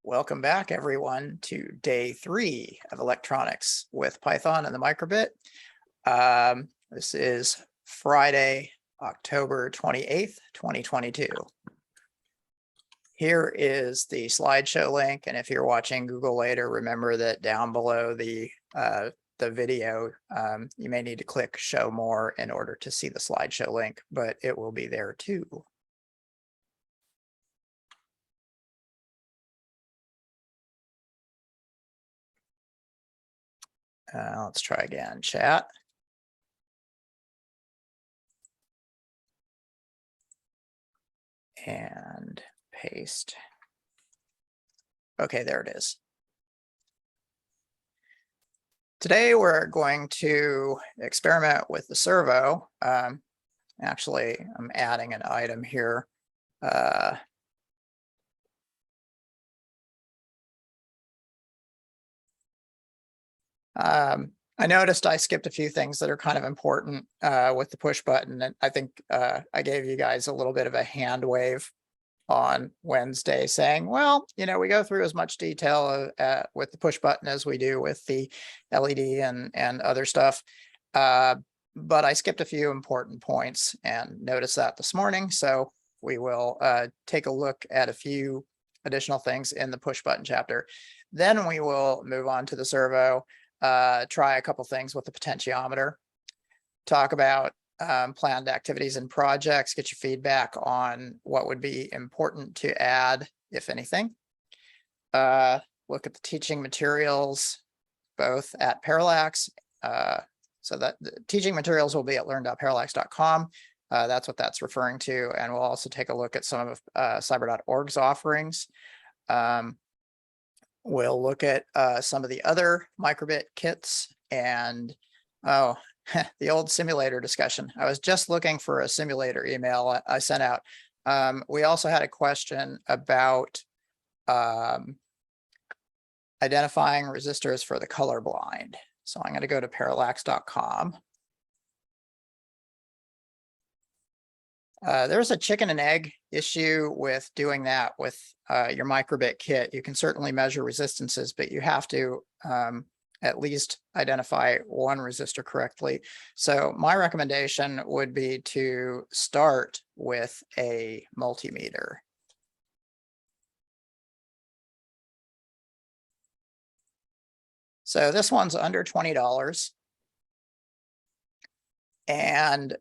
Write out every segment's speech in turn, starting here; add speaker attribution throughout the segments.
Speaker 1: Welcome back, everyone, to day 3 of electronics with Python and the microbit. This is Friday, October 28th, 2022. Here is the slideshow link, and if you're watching Google later, remember that down below the video, you may need to click Show More in order to see the slideshow link, but it will be there too. Let's try again, chat. And paste. Okay, there it is. Today we're going to experiment with the servo. Actually, I'm adding an item here. I noticed I skipped a few things that are kind of important with the push button, and I think I gave you guys a little bit of a hand wave on Wednesday saying, well, you know, we go through as much detail with the push button as we do with the LED and other stuff. But I skipped a few important points and noticed that this morning. So we will take a look at a few additional things in the push button chapter. Then we will move on to the servo, try a couple things with the potentiometer, talk about planned activities and projects, get your feedback on what would be important to add, if anything. Look at the teaching materials, both at Parallax. So that the teaching materials will be at learn.parallax.com. That's what that's referring to. And we'll also take a look at some of cyber.org's offerings. We'll look at some of the other microbit kits and, oh, the old simulator discussion. I was just looking for a simulator email I sent out. We also had a question about identifying resistors for the colorblind. So I'm going to go to parallax.com. There's a chicken and egg issue with doing that with your microbit kit. You can certainly measure resistances, but you have to at least identify one resistor correctly. So my recommendation would be to start with a multimeter. So this one's under $20. And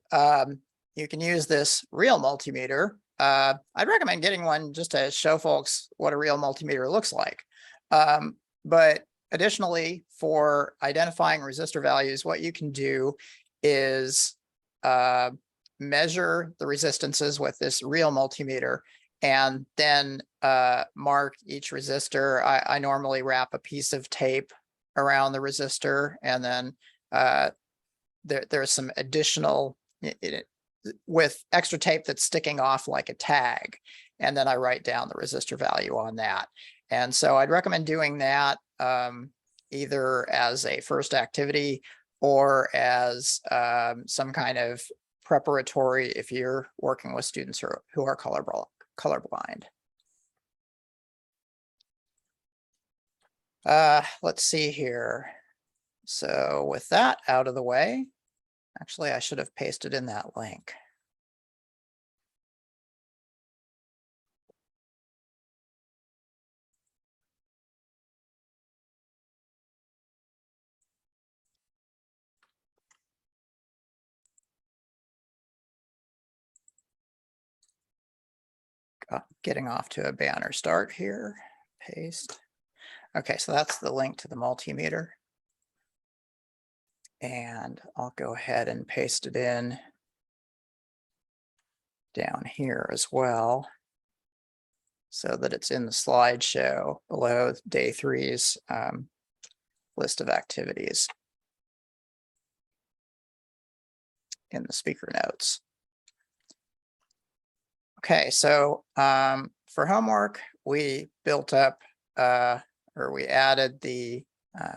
Speaker 1: you can use this real multimeter. I'd recommend getting one just to show folks what a real multimeter looks like. But additionally, for identifying resistor values, what you can do is measure the resistances with this real multimeter and then mark each resistor. I normally wrap a piece of tape around the resistor, and then there's some additional with extra tape that's sticking off like a tag, and then I write down the resistor value on that. And so I'd recommend doing that either as a first activity or as some kind of preparatory if you're working with students who are colorblind. Let's see here. So with that out of the way, actually, I should have pasted in that link. Getting off to a banner start here. Paste. Okay, so that's the link to the multimeter. And I'll go ahead and paste it in down here as well, so that it's in the slideshow below day 3's list of activities in the speaker notes. Okay, so for homework, we built up or we added the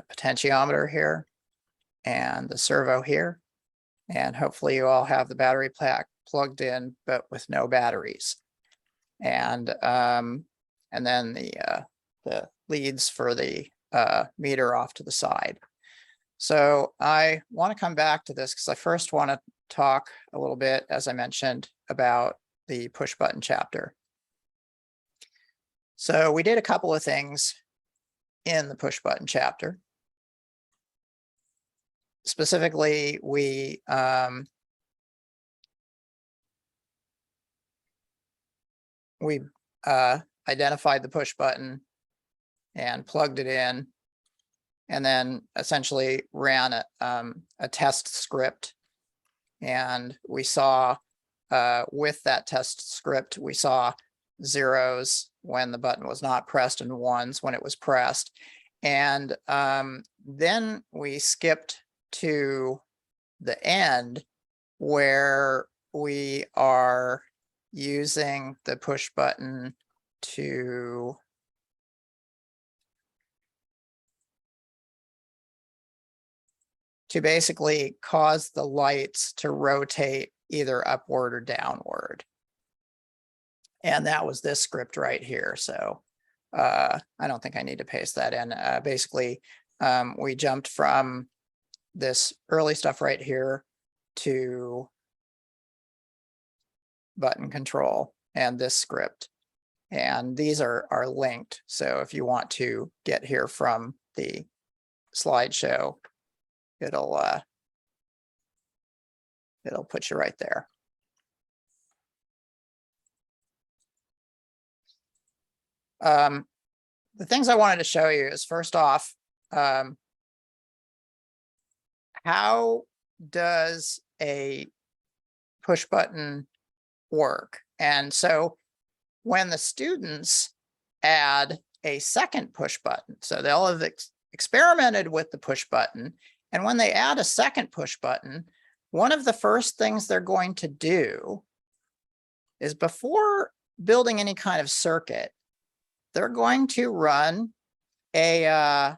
Speaker 1: potentiometer here and the servo here, and hopefully you all have the battery pack plugged in but with no batteries. And then the the leads for the meter off to the side. So I want to come back to this because I first want to talk a little bit, as I mentioned, about the push button chapter. So we did a couple of things in the push button chapter. Specifically, we identified the push button and plugged it in, and then essentially ran a test script. And we saw with that test script, we saw zeros when the button was not pressed and ones when it was pressed. And then we skipped to the end where we are using the push button to basically cause the lights to rotate either upward or downward. And that was this script right here. So I don't think I need to paste that in. Basically, we jumped from this early stuff right here to button control and this script. And these are linked. So if you want to get here from the slideshow, it'll put you right there. The things I wanted to show you is, first off, how does a push button work? And so when the students add a second push button, so they'll have experimented with the push button, and when they add a second push button, one of the first things they're going to do is, before building any kind of circuit, they're going to run a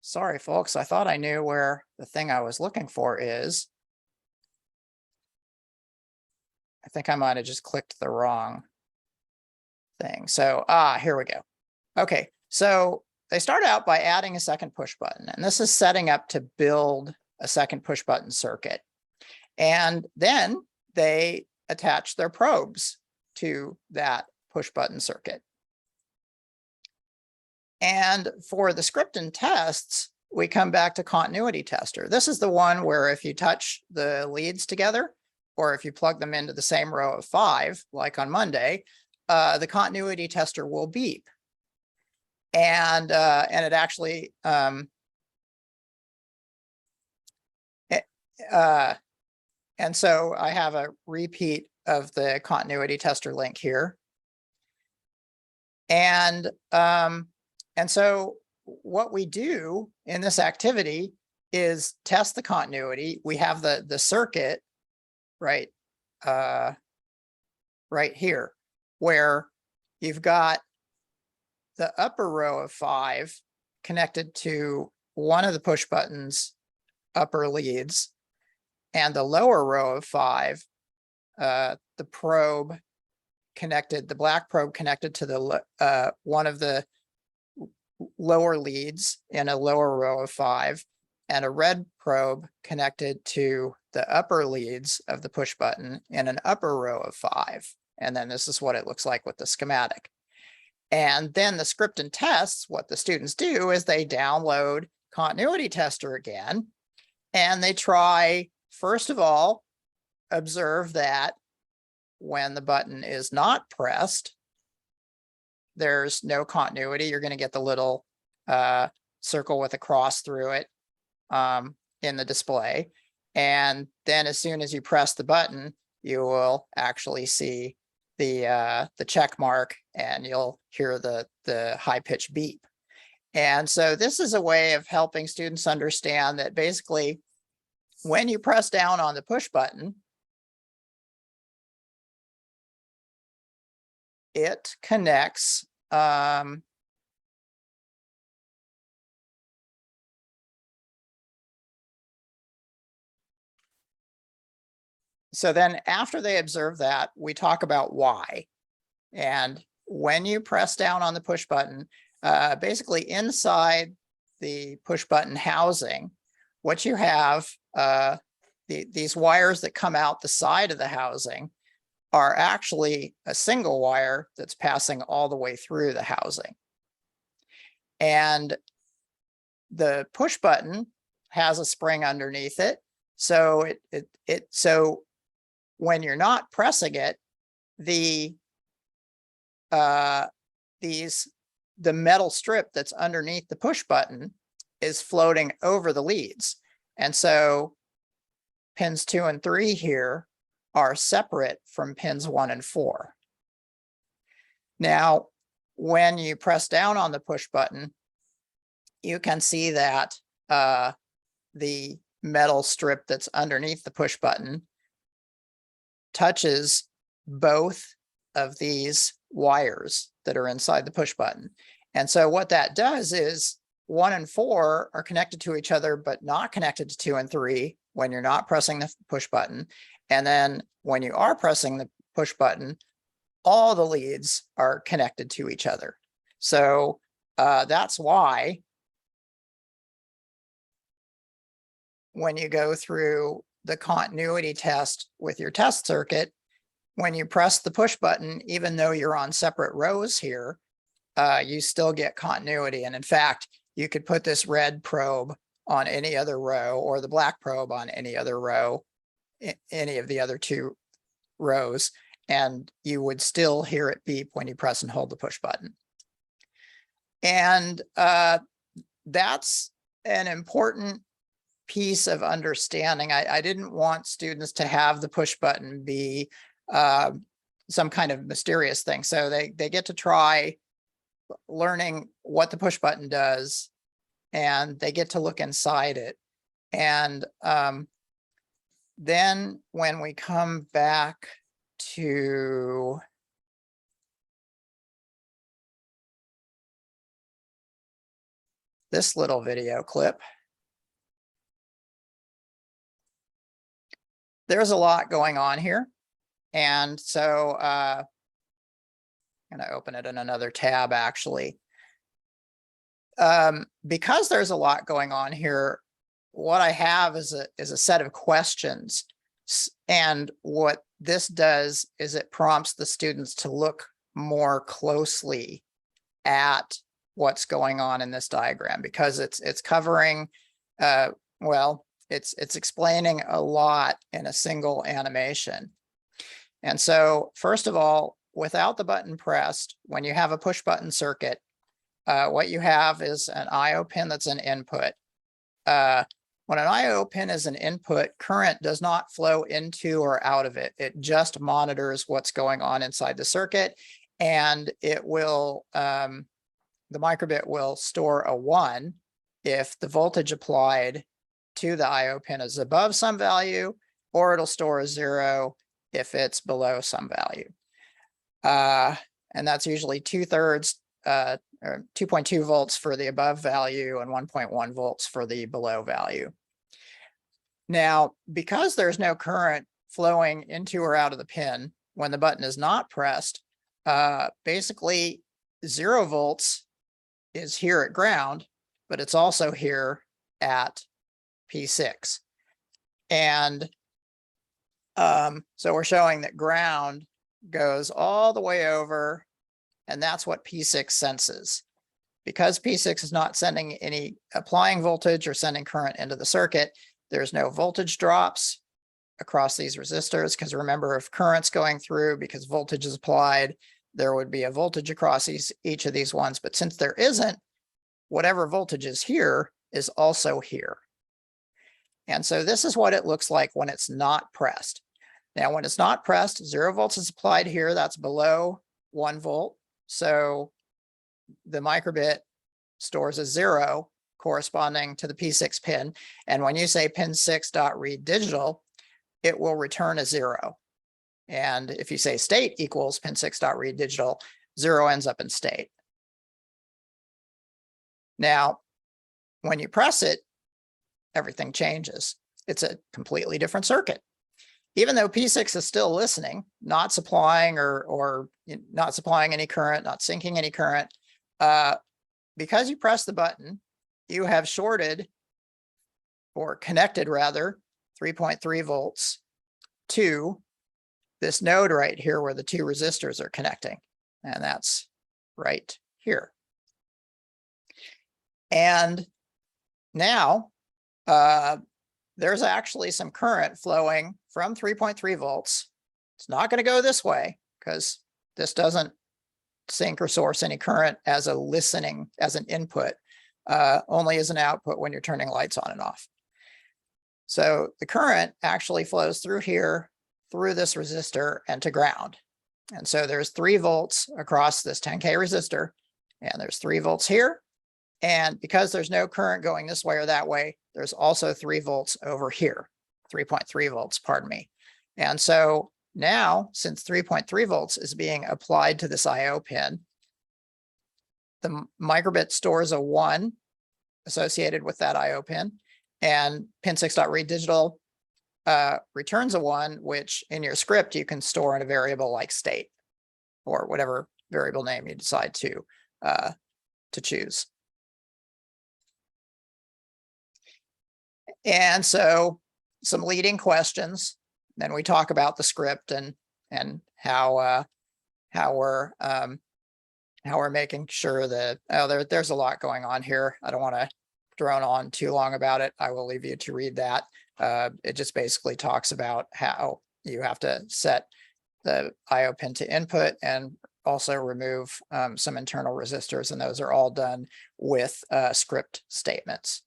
Speaker 1: sorry, folks, I thought I knew where the thing I was looking for is. I think I might have just clicked the wrong thing. So, here we go. Okay, so they start out by adding a second push button, and this is setting up to build a second push button circuit. And then they attach their probes to that push button circuit. And for the script and tests, we come back to continuity tester. This is the one where if you touch the leads together, or if you plug them into the same row of 5, like on Monday, the continuity tester will beep. And it actually and so I have a repeat of the continuity tester link here. And so what we do in this activity is test the continuity. We have the circuit right here, where you've got the upper row of 5 connected to one of the push buttons upper leads, and the lower row of 5, the probe connected, the black probe connected to the one of the lower leads in a lower row of 5, and a red probe connected to the upper leads of the push button in an upper row of 5. And then this is what it looks like with the schematic. And then the script and tests, what the students do is they download continuity tester again, and they try, first of all, observe that when the button is not pressed, there's no continuity. You're going to get the little circle with a cross through it in the display. And then as soon as you press the button, you will actually see the check mark, and you'll hear the high-pitched beep. And so this is a way of helping students understand that basically when you press down on the push button, it connects So then after they observe that, we talk about why. And when you press down on the push button, basically inside the push button housing, what you have, these wires that come out the side of the housing are actually a single wire that's passing all the way through the housing. And the push button has a spring underneath it. So so when you're not pressing it, the metal strip that's underneath the push button is floating over the leads. And so pins 2 and 3 here are separate from pins 1 and 4. Now, when you press down on the push button, you can see that the metal strip that's underneath the push button touches both of these wires that are inside the push button. And so what that does is 1 and 4 are connected to each other, but not connected to 2 and 3 when you're not pressing the push button. And then when you are pressing the push button, all the leads are connected to each other. So that's why when you go through the continuity test with your test circuit, when you press the push button, even though you're on separate rows here, you still get continuity. And in fact, you could put this red probe on any other row or the black probe on any other row, any of the other 2 rows, and you would still hear it beep when you press and hold the push button. And that's an important piece of understanding. I didn't want students to have the push button be some kind of mysterious thing. So they get to try learning what the push button does, and they get to look inside it. And then when we come back to this little video clip, there's a lot going on here. And so I'm going to open it in another tab, actually. Because there's a lot going on here, what I have is a set of questions. And what this does is it prompts the students to look more closely at what's going on in this diagram, because it's covering, well, it's explaining a lot in a single animation. And so first of all, without the button pressed, when you have a push button circuit, what you have is an IO pin that's an input. When an IO pin is an input, current does not flow into or out of it. It just monitors what's going on inside the circuit, and it will, the microbit will store a 1 if the voltage applied to the IO pin is above some value, or it'll store a 0 if it's below some value. And that's usually 2/3, or 2.2 volts for the above value and 1.1 volts for the below value. Now, because there's no current flowing into or out of the pin when the button is not pressed, basically 0 volts is here at ground, but it's also here at P6. And so we're showing that ground goes all the way over, and that's what P6 senses. Because P6 is not sending any applying voltage or sending current into the circuit, there's no voltage drops across these resistors, because remember, if current's going through because voltage is applied, there would be a voltage across each of these ones. But since there isn't, whatever voltage is here is also here. And so this is what it looks like when it's not pressed. Now, when it's not pressed, 0 volts is applied here. That's below 1 volt. So the microbit stores a 0 corresponding to the P6 pin. And when you say pin 6.read digital, it will return a 0. And if you say state equals pin 6.read digital, 0 ends up in state. Now, when you press it, everything changes. It's a completely different circuit. even though P6 is still listening, not supplying or not supplying any current, not sinking any current, because you press the button, you have shorted or connected rather 3.3 volts to this node right here where the two resistors are connecting. And that's right here. And now there's actually some current flowing from 3.3 volts. It's not going to go this way because this doesn't sink or source any current as a listening, as an input, only as an output when you're turning lights on and off. So the current actually flows through here, through this resistor and to ground. And so there's 3 volts across this 10K resistor, and there's 3 volts here. And because there's no current going this way or that way, there's also 3 volts over here, 3.3 volts, pardon me. And so now, since 3.3 volts is being applied to this IO pin, the microbit stores a 1 associated with that IO pin, and pin 6.read digital returns a 1, which in your script you can store in a variable like state or whatever variable name you decide to choose. And so some leading questions. Then we talk about the script and how we're making sure that there's a lot going on here. I don't want to drone on too long about it. I will leave you to read that. It just basically talks about how you have to set the IO pin to input and also remove some internal resistors, and those are all done with script statements.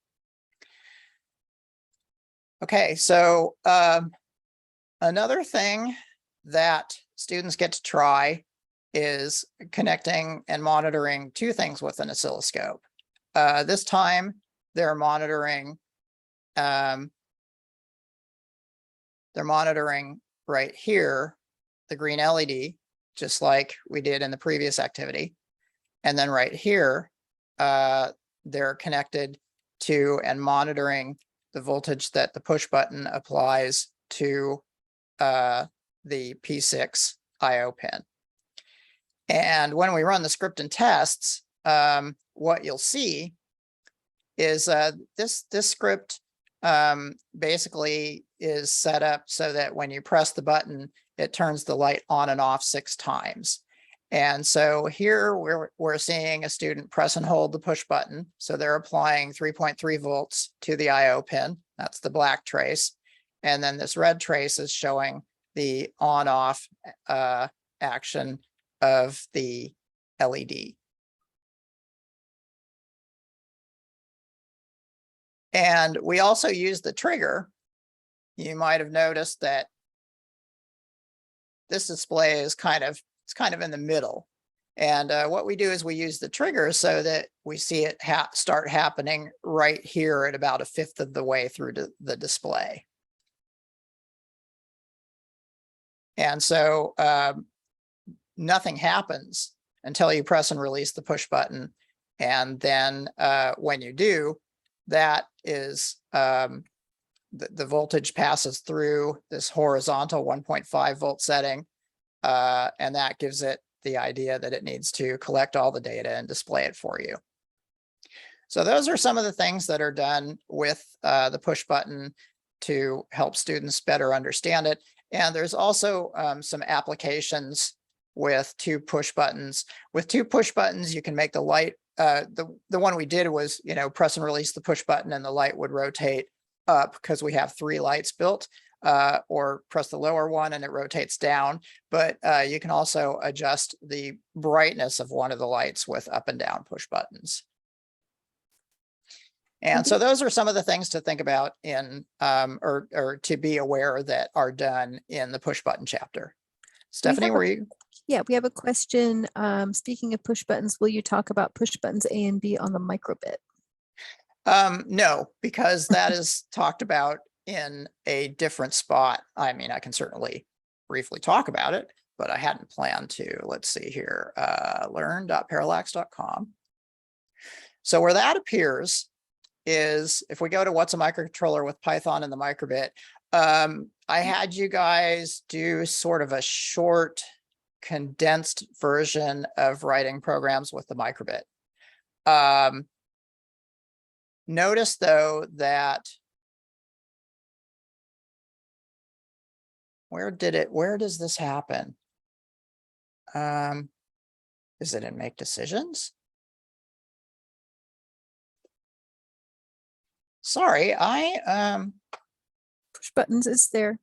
Speaker 1: Okay, so another thing that students get to try is connecting and monitoring 2 things with an oscilloscope. This time they're monitoring right here, the green LED, just like we did in the previous activity. And then right here, they're connected to and monitoring the voltage that the push button applies to the P6 IO pin. And when we run the script and tests, what you'll see is this script basically is set up so that when you press the button, it turns the light on and off 6 times. And so here we're seeing a student press and hold the push button. So they're applying 3.3 volts to the IO pin. That's the black trace. And then this red trace is showing the on-off action of the LED. And we also use the trigger. You might have noticed that this display is kind of in the middle. And what we do is we use the trigger so that we see it start happening right here at about 1/5 of the way through the display. And so nothing happens until you press and release the push button. And then when you do, that is the voltage passes through this horizontal 1.5 volt setting. And that gives it the idea that it needs to collect all the data and display it for you. So those are some of the things that are done with the push button to help students better understand it. And there's also some applications with 2 push buttons. With 2 push buttons, you can make the light, the one we did was, press and release the push button and the light would rotate up because we have 3 lights built. Or press the lower one and it rotates down. But you can also adjust the brightness of one of the lights with up and down push buttons. And so those are some of the things to think about in or to be aware that are done in the push button chapter. Stephanie, were you?
Speaker 2: Yeah, we have a question. Speaking of push buttons, will you talk about push buttons A and B on the microbit?
Speaker 1: No, because that is talked about in a different spot. I mean, I can certainly briefly talk about it, but I hadn't planned to. Let's see here, learn.parallax.com. So where that appears is if we go to what's a microcontroller with Python in the microbit, I had you guys do sort of a short, condensed version of writing programs with the microbit. Notice though that where does this happen? Is it in make decisions? Sorry,
Speaker 2: Push buttons is there.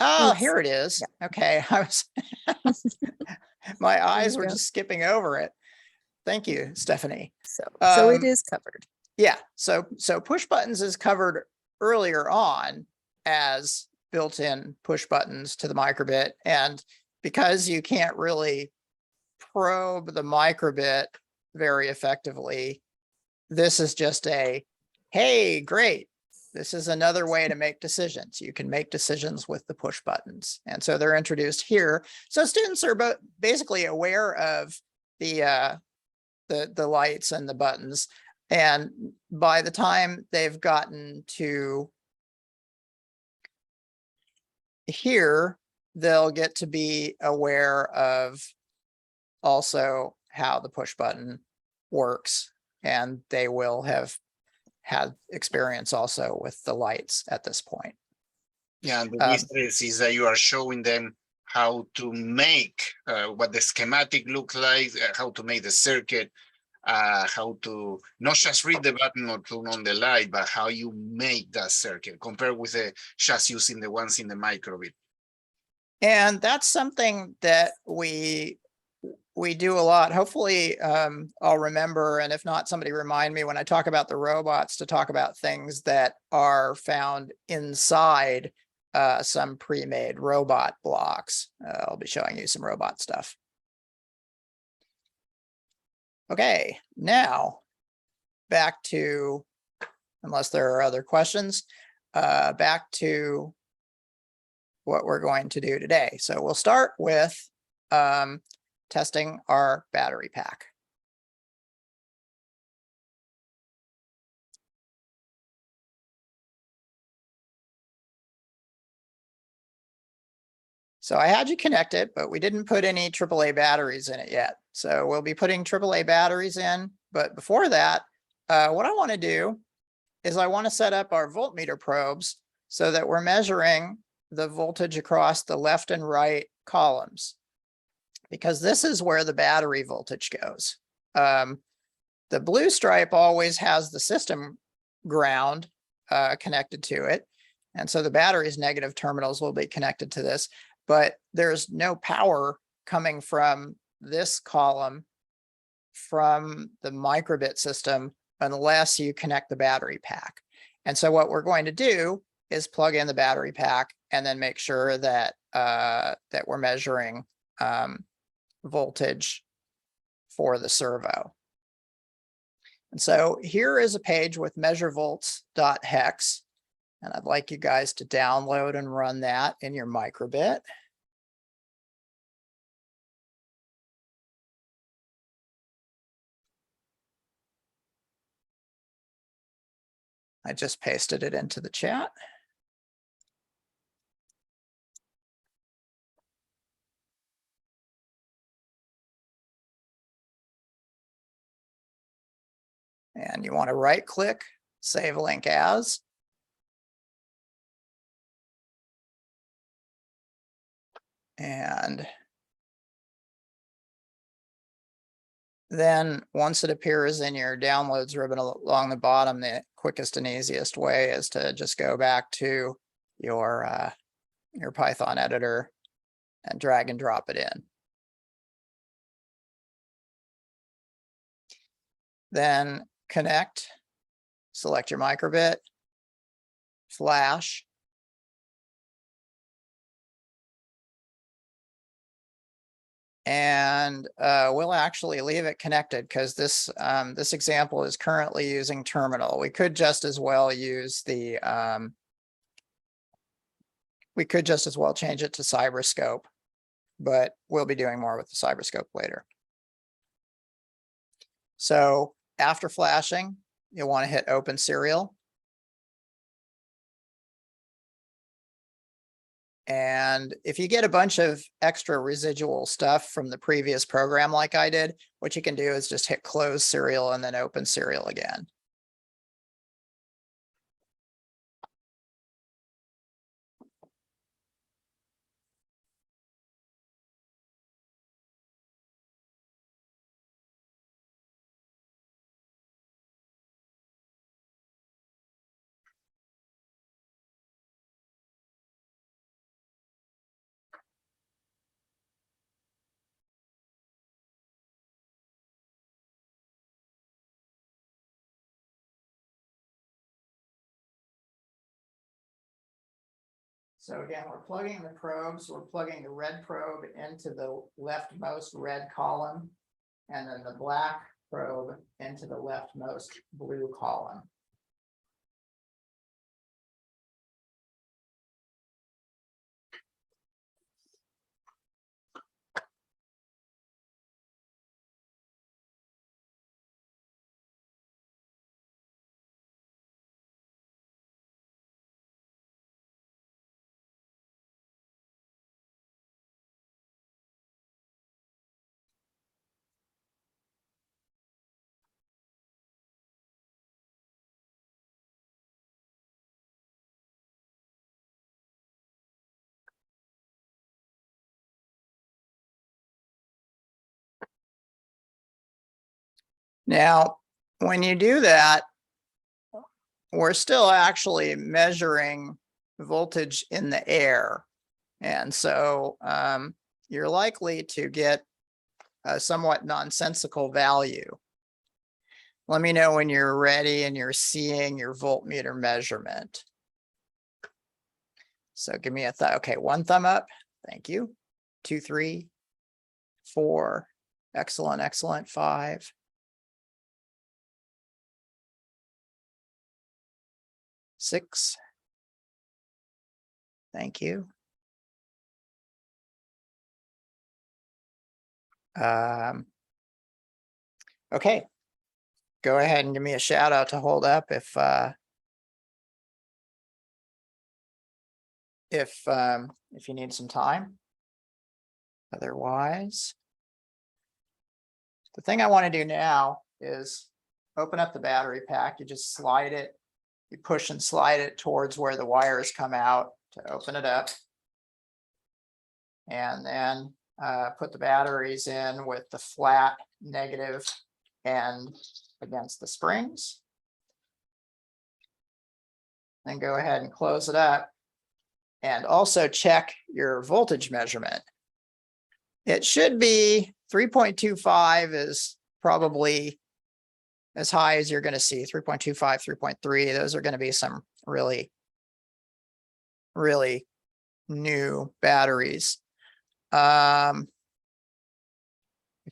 Speaker 1: oh,
Speaker 2: It's-
Speaker 1: here it is. Okay, I was my eyes
Speaker 2: you
Speaker 1: were
Speaker 2: go.
Speaker 1: just skipping over it. Thank you, Stephanie.
Speaker 2: So it is covered.
Speaker 1: Yeah, so push buttons is covered earlier on as built-in push buttons to the microbit. And because you can't really probe the microbit very effectively, this is just a, hey, great. This is another way to make decisions. You can make decisions with the push buttons. And so they're introduced here. So students are basically aware of the lights and the buttons. And by the time they've gotten to here, they'll get to be aware of also how the push button works. And they will have had experience also with the lights at this point.
Speaker 3: Yeah, and the difference is that you are showing them how to make what the schematic looks like, how to make the circuit, how to not just read the button or turn on the light, but how you make that circuit compared with just using the ones in the microbit.
Speaker 1: And that's something that we do a lot. Hopefully I'll remember, and if not, somebody remind me when I talk about the robots to talk about things that are found inside some pre-made robot blocks. I'll be showing you some robot stuff. Okay, now back to, unless there are other questions, back to what we're going to do today. So we'll start with testing our battery pack. So I had you connected, but we didn't put any AAA batteries in it yet. So we'll be putting AAA batteries in. But before that, what I want to do is I want to set up our voltmeter probes so that we're measuring the voltage across the left and right columns, because this is where the battery voltage goes. The blue stripe always has the system ground connected to it. And so the battery's negative terminals will be connected to this, but there's no power coming from this column from the microbit system unless you connect the battery pack. And so what we're going to do is plug in the battery pack and then make sure that that we're measuring voltage for the servo. And so here is a page with measurevolts.hex, and I'd like you guys to download and run that in your microbit. I just pasted it into the chat. And you want to right click, save link as. And then once it appears in your downloads ribbon along the bottom, the quickest and easiest way is to just go back to your Python editor and drag and drop it in. Then connect, select your microbit, flash, and we'll actually leave it connected because this this example is currently using terminal. We could just as well use the we could just as well change it to Cyberscope, but we'll be doing more with the Cyberscope later. So after flashing, you'll want to hit open serial. And if you get a bunch of extra residual stuff from the previous program like I did, what you can do is just hit close serial and then open serial again. So again, we're plugging the probes. We're plugging the red probe into the leftmost red column, and then the black probe into the leftmost blue column. Now, when you do that, we're still actually measuring voltage in the air. And so you're likely to get a somewhat nonsensical value. Let me know when you're ready and you're seeing your voltmeter measurement. So give me a okay, 1 thumb up. Thank you. 2, 3, 4. Excellent, excellent. 5. 6. Thank you. Okay. Go ahead and give me a shout out to hold up if you need some time. Otherwise, the thing I want to do now is open up the battery pack. You just slide it, you push and slide it towards where the wires come out to open it up. And then put the batteries in with the flat negative end against the springs. Then go ahead and close it up. And also check your voltage measurement. It should be 3.25 is probably as high as you're going to see. 3.25, 3.3. Those are going to be some really, really new batteries. If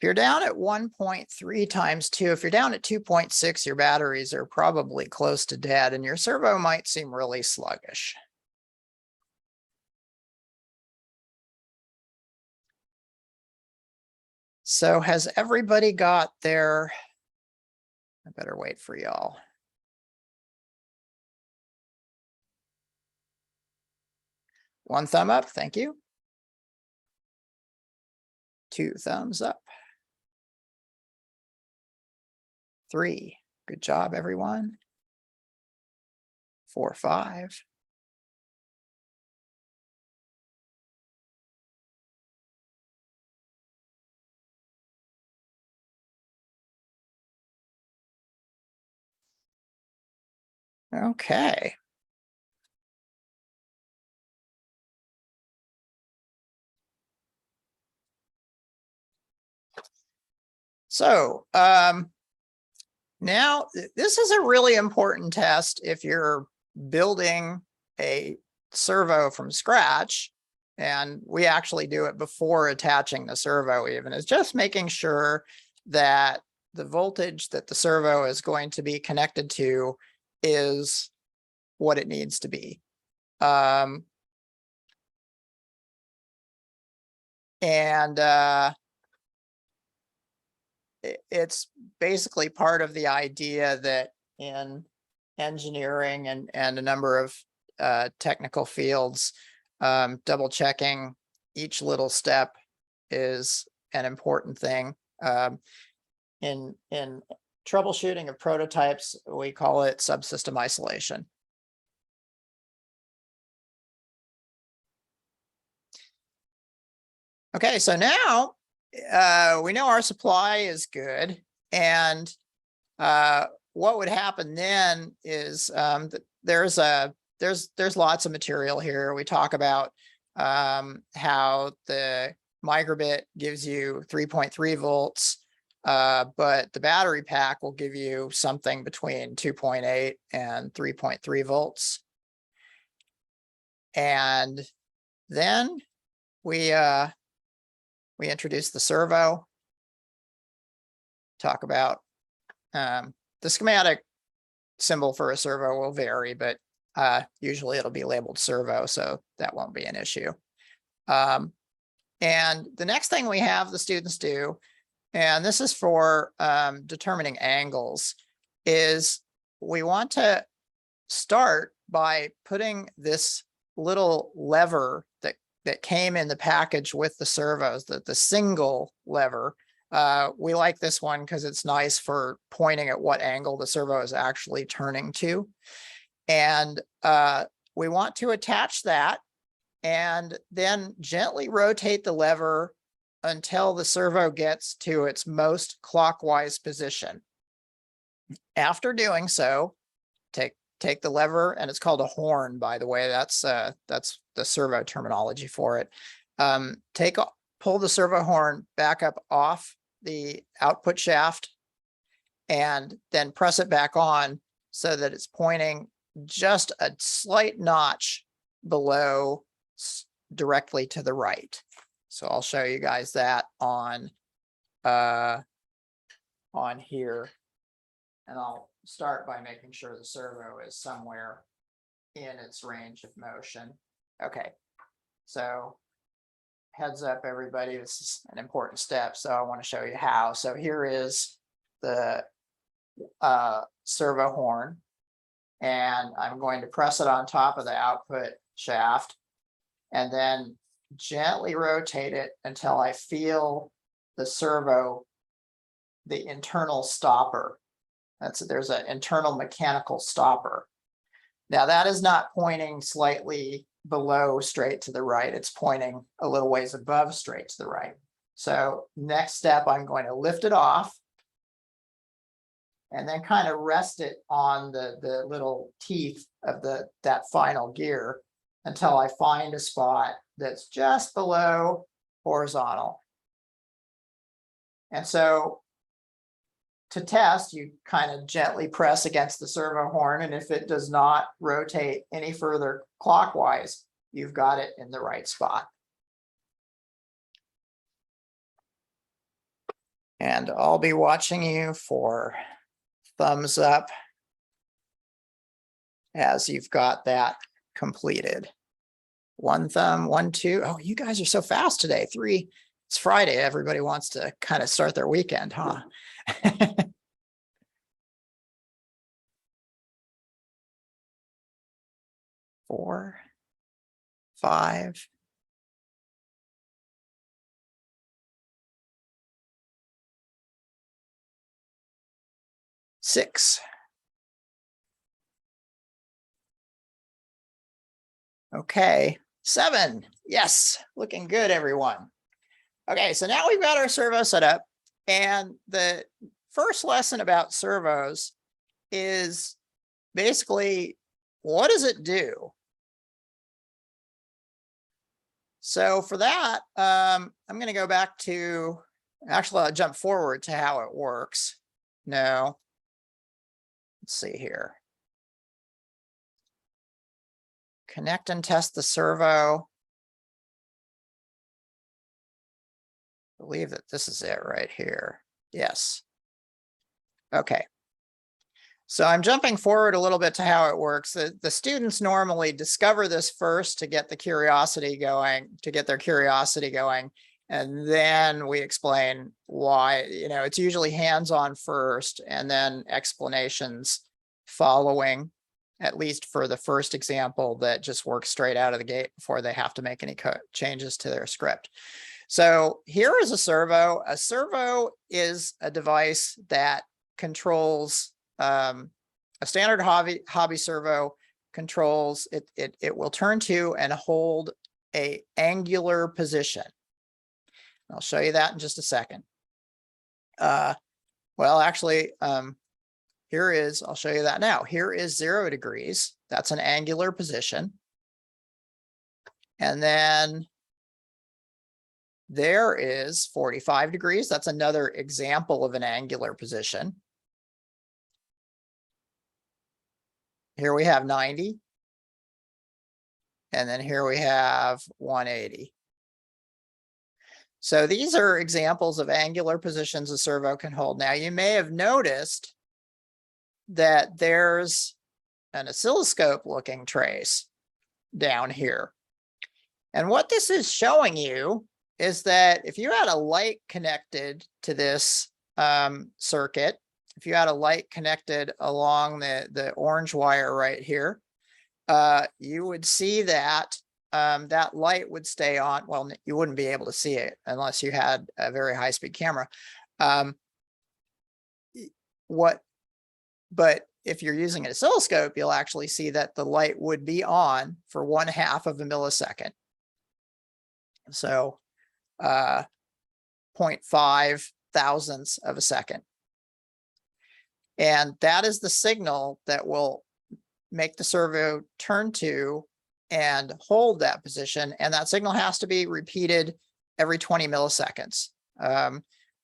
Speaker 1: you're down at 1.3 times 2, if you're down at 2.6, your batteries are probably close to dead and your servo might seem really sluggish. So has everybody got their, I better wait for y'all. One thumb up, thank you. 2 thumbs up. 3, good job, everyone. 4, 5. Okay. So now this is a really important test if you're building a servo from scratch, and we actually do it before attaching the servo even, is just making sure that the voltage that the servo is going to be connected to is what it needs to be. It's basically part of the idea that in engineering and a number of technical fields, Double checking each little step is an important thing. In troubleshooting of prototypes, we call it subsystem isolation. Okay, so now we know our supply is good, and what would happen then is there's lots of material here. We talk about how the microbit gives you 3.3 volts, but the battery pack will give you something between 2.8 and 3.3 volts. And then we introduce the servo, talk about the schematic symbol for a servo will vary, but usually it'll be labeled servo, so that won't be an issue. And the next thing we have the students do, and this is for determining angles, is we want to start by putting this little lever that came in the package with the servos, the single lever. We like this one because it's nice for pointing at what angle the servo is actually turning to. And we want to attach that and then gently rotate the lever until the servo gets to its most clockwise position. After doing so, take the lever, and it's called a horn, by the way. That's the servo terminology for it. Pull the servo horn back up off the output shaft, and then press it back on so that it's pointing just a slight notch below, directly to the right. So I'll show you guys that on here, and I'll start by making sure the servo is somewhere in its range of motion. Okay, so heads up, everybody, this is an important step, so I want to show you how. So here is the servo horn, and I'm going to press it on top of the output shaft and then gently rotate it until I feel the servo, the internal stopper. There's an internal mechanical stopper. Now that is not pointing slightly below straight to the right. It's pointing a little ways above straight to the right. So next step, I'm going to lift it off and then kind of rest it on the little teeth of that final gear until I find a spot that's just below horizontal. And so to test, you kind of gently press against the servo horn, and if it does not rotate any further clockwise, you've got it in the right spot. And I'll be watching you for thumbs up as you've got that completed. One thumb, 1, 2. Oh, you guys are so fast today. 3. It's Friday. Everybody wants to kind of start their weekend, huh? 4, 5. 6. Okay, 7. Yes, looking good, everyone. Okay, so now we've got our servo set up, and the first lesson about servos is basically, what does it do? So for that, I'm going to go back to, actually, I'll jump forward to how it works. No, let's see here. Connect and test the servo. I believe that this is it right here. Yes. Okay. So I'm jumping forward a little bit to how it works. The students normally discover this first to get the curiosity going, and then we explain why. It's usually hands-on first and then explanations following. at least for the first example, that just works straight out of the gate before they have to make any changes to their script. So here is a servo. A servo is a device that controls a standard hobby servo controls it will turn to and hold a angular position. I'll show you that in just a second. Well, actually, here is, I'll show you that now. Here is 0 degrees. That's an angular position. And then there is 45 degrees. That's another example of an angular position. Here we have 90. And then here we have 180. So these are examples of angular positions a servo can hold. Now you may have noticed that there's an oscilloscope looking trace down here. And what this is showing you is that if you had a light connected to this circuit, if you had a light connected along the orange wire right here, you would see that that light would stay on. Well, you wouldn't be able to see it unless you had a very high-speed camera. But if you're using an oscilloscope, you'll actually see that the light would be on for 1/2 of a millisecond. So 0.5 thousandths of a second. And that is the signal that will make the servo turn to and hold that position. And that signal has to be repeated every 20 milliseconds.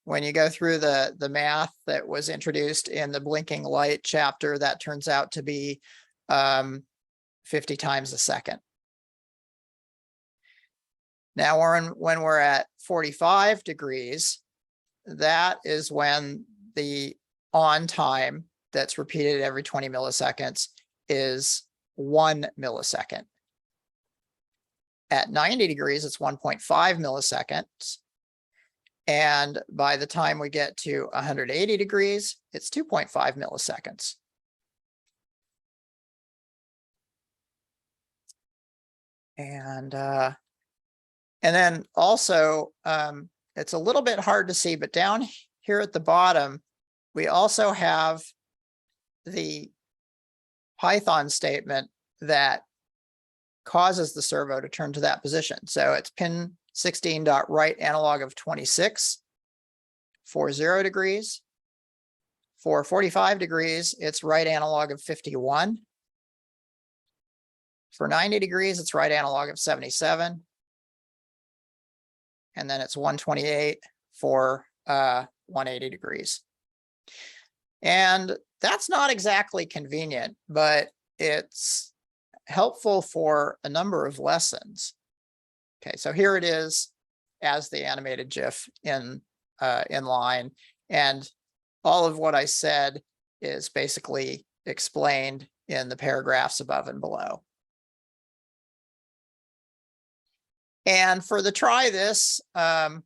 Speaker 1: When you go through the math that was introduced in the blinking light chapter, that turns out to be 50 times a second. Now, when we're at 45 degrees, that is when the on time that's repeated every 20 milliseconds is 1 millisecond. At 90 degrees, it's 1.5 milliseconds. And by the time we get to 180 degrees, it's 2.5 milliseconds. And then also, it's a little bit hard to see, but down here at the bottom, we also have the Python statement that causes the servo to turn to that position. So it's pin 16.write analog of 26 for 0 degrees. For 45 degrees, it's write analog of 51. For 90 degrees, it's write analog of 77. And then it's 128 for 180 degrees. And that's not exactly convenient, but it's helpful for a number of lessons. Okay, so here it is as the animated GIF in line, and all of what I said is basically explained in the paragraphs above and below. And for the try this, oh,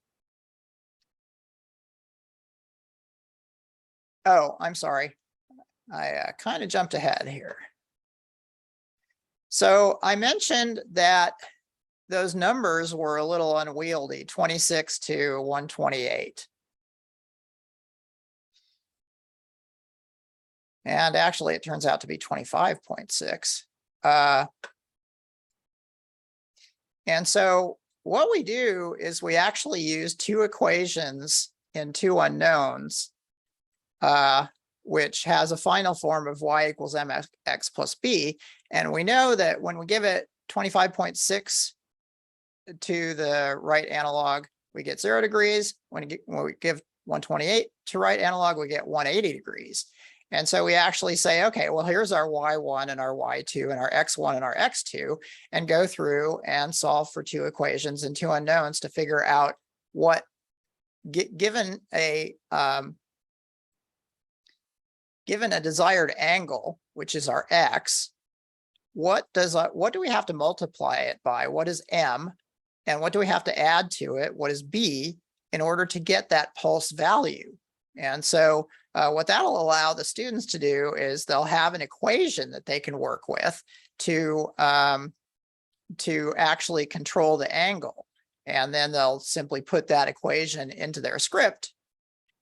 Speaker 1: I'm sorry. I kind of jumped ahead here. So I mentioned that those numbers were a little unwieldy, 26 to 128. And actually, it turns out to be 25.6. And so what we do is we actually use 2 equations in 2 unknowns, which has a final form of y equals mx plus b. And we know that when we give it 25.6 to the right analog, we get 0 degrees. When we give 128 to right analog, we get 180 degrees. And so we actually say, okay, well, here's our y1 and our y2 and our x1 and our x2, and go through and solve for 2 equations and 2 unknowns to figure out what, given a desired angle, which is our x, what do we have to multiply it by? What is m? And what do we have to add to it? What is b in order to get that pulse value? And so what that'll allow the students to do is they'll have an equation that they can work with to actually control the angle. And then they'll simply put that equation into their script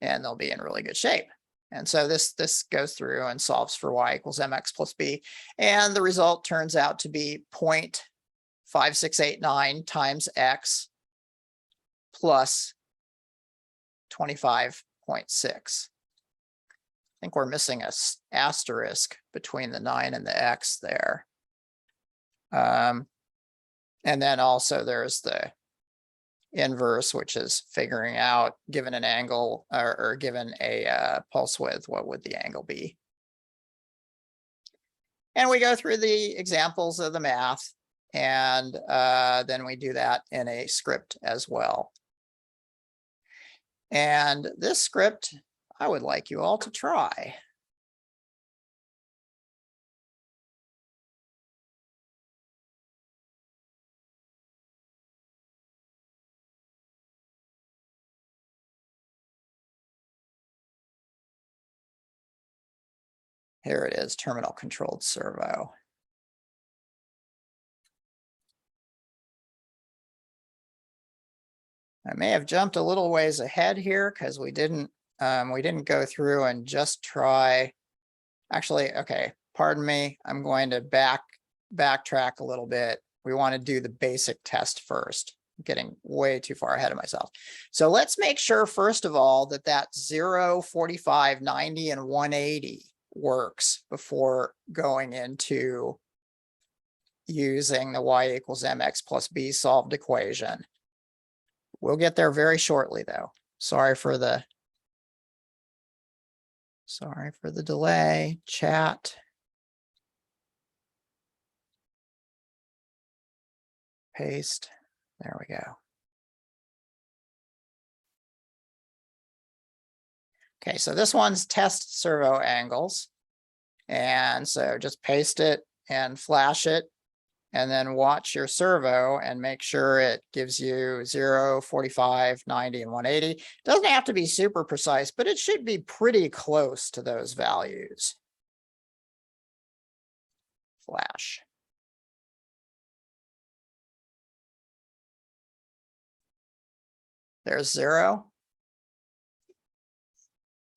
Speaker 1: and they'll be in really good shape. And so this goes through and solves for y equals mx plus b. And the result turns out to be 0.5689 times x plus 25.6. I think we're missing a asterisk between the 9 and the x there. And then also there's the inverse, which is figuring out, given an angle or given a pulse width, what would the angle be? And we go through the examples of the math, and then we do that in a script as well. And this script, I would like you all to try. Here it is, terminal controlled servo. I may have jumped a little ways ahead here because we didn't go through and just try. Actually, okay, pardon me. I'm going to backtrack a little bit. We want to do the basic test first. I'm getting way too far ahead of myself. So let's make sure, first of all, that 0, 45, 90, and 180 works before going into using the y equals mx plus b solved equation. We'll get there very shortly, though. Sorry for the delay. Chat. Paste. There we go. Okay, so this one's test servo angles. And so just paste it and flash it, and then watch your servo and make sure it gives you 0, 45, 90, and 180. It doesn't have to be super precise, but it should be pretty close to those values. Flash. There's 0,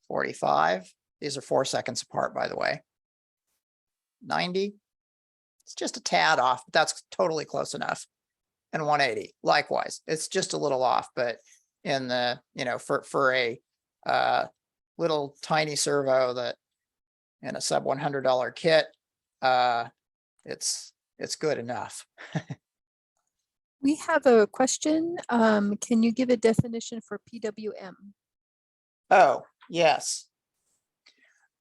Speaker 1: 45. These are 4 seconds apart, by the way. 90. It's just a tad off, but that's totally close enough. And 180, likewise, it's just a little off, but in the, for a little tiny servo that in a sub $100 kit, it's good enough.
Speaker 2: We have a question. Can you give a definition for PWM?
Speaker 1: Oh, yes.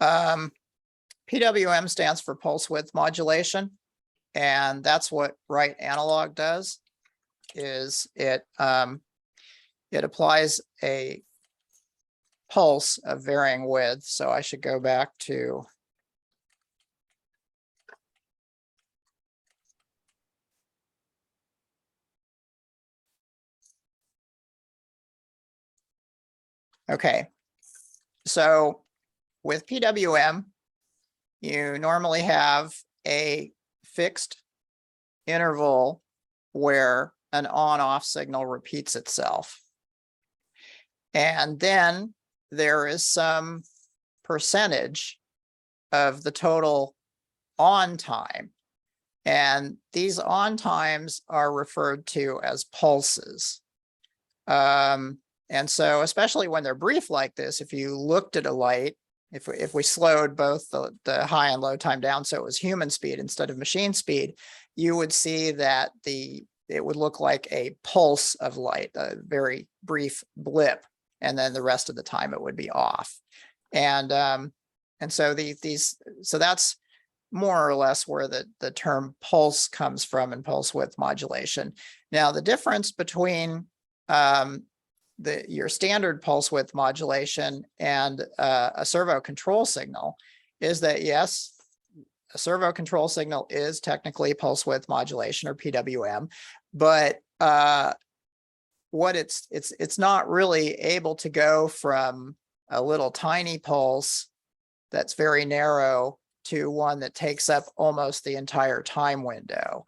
Speaker 1: PWM stands for pulse width modulation. And that's what right analog does, is it applies a pulse of varying width. So I should go back to okay. So with PWM, you normally have a fixed interval where an on-off signal repeats itself. And then there is some percentage of the total on time. And these on times are referred to as pulses. And so especially when they're brief like this, if you looked at a light, if we slowed both the high and low time down so it was human speed instead of machine speed, you would see that it would look like a pulse of light, a very brief blip, and then the rest of the time it would be off. And so so that's more or less where the term pulse comes from in pulse width modulation. Now the difference between your standard pulse width modulation and a servo control signal is that, yes, a servo control signal is technically pulse width modulation, or PWM, but what it's not really able to go from a little tiny pulse that's very narrow to one that takes up almost the entire time window.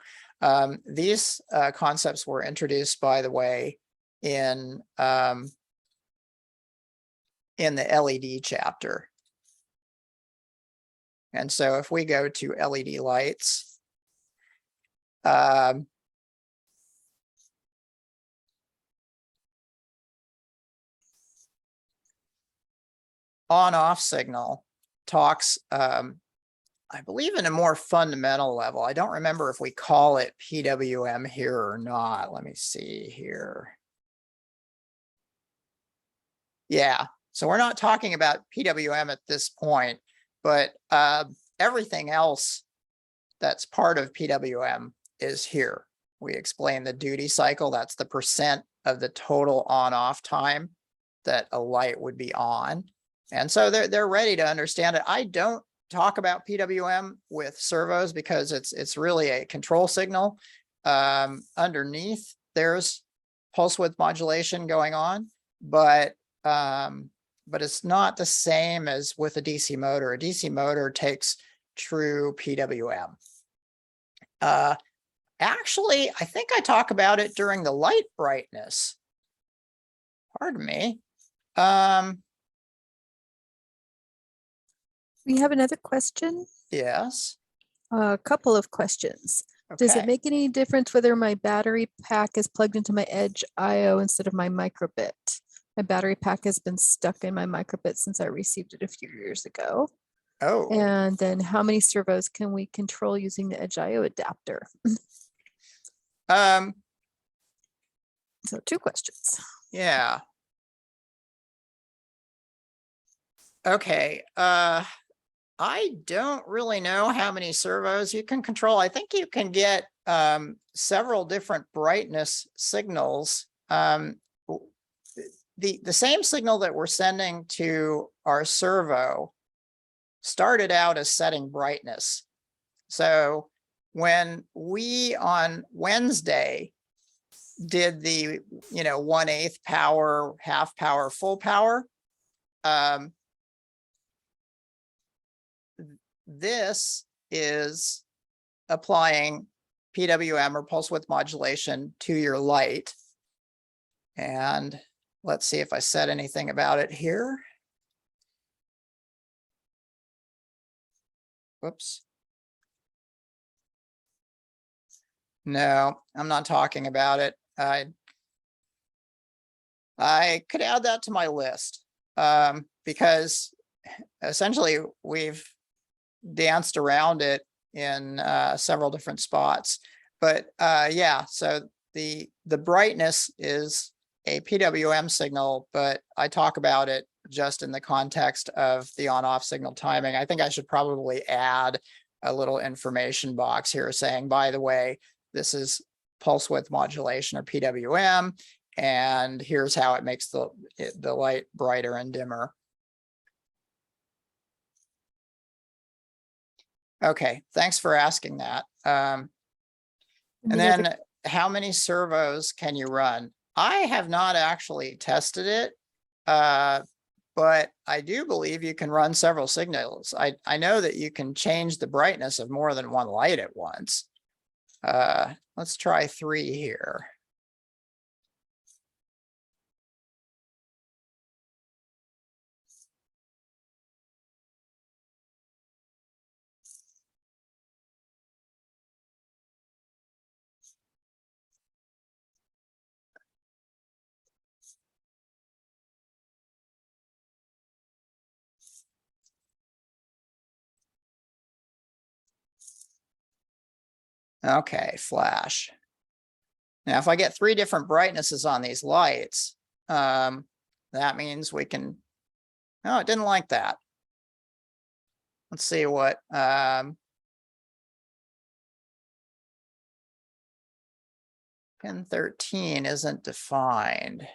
Speaker 1: These concepts were introduced, by the way, in the LED chapter. And so if we go to LED lights, on-off signal talks, I believe, in a more fundamental level. I don't remember if we call it PWM here or not. Let me see here. Yeah, so we're not talking about PWM at this point, but everything else that's part of PWM is here. We explain the duty cycle. That's the percent of the total on-off time that a light would be on. And so they're ready to understand it. I don't talk about PWM with servos because it's really a control signal. Underneath, there's pulse width modulation going on, but it's not the same as with a DC motor. A DC motor takes true PWM. Actually, I think I talk about it during the light brightness. Pardon me.
Speaker 2: We have another question.
Speaker 1: Yes.
Speaker 2: A couple of questions. Does it
Speaker 1: Okay.
Speaker 2: make any difference whether my battery pack is plugged into my Edge IO instead of my microbit? My battery pack has been stuck in my microbit since I received it a few years ago.
Speaker 1: Oh,
Speaker 2: And then how many servos can we control using the Edge IO adapter? So 2 questions.
Speaker 1: yeah. Okay. I don't really know how many servos you can control. I think you can get several different brightness signals. The same signal that we're sending to our servo started out as setting brightness. So when we on Wednesday did the 1/8 power, half power, full power, this is applying PWM or pulse width modulation to your light. And let's see if I said anything about it here. Whoops. No, I'm not talking about it. I could add that to my list because essentially we've danced around it in several different spots. But yeah, so the brightness is a PWM signal, but I talk about it just in the context of the on-off signal timing. I think I should probably add a little information box here saying, by the way, this is pulse width modulation or PWM, and here's how it makes the light brighter and dimmer. Okay, thanks for asking that. And then how many servos can you run? I have not actually tested it, but I do believe you can run several signals. I know that you can change the brightness of more than one light at once. Let's try 3 here. Okay, flash. Now, if I get 3 different brightnesses on these lights, that means we can, oh, it didn't like that. Let's see what, pin 13 isn't defined.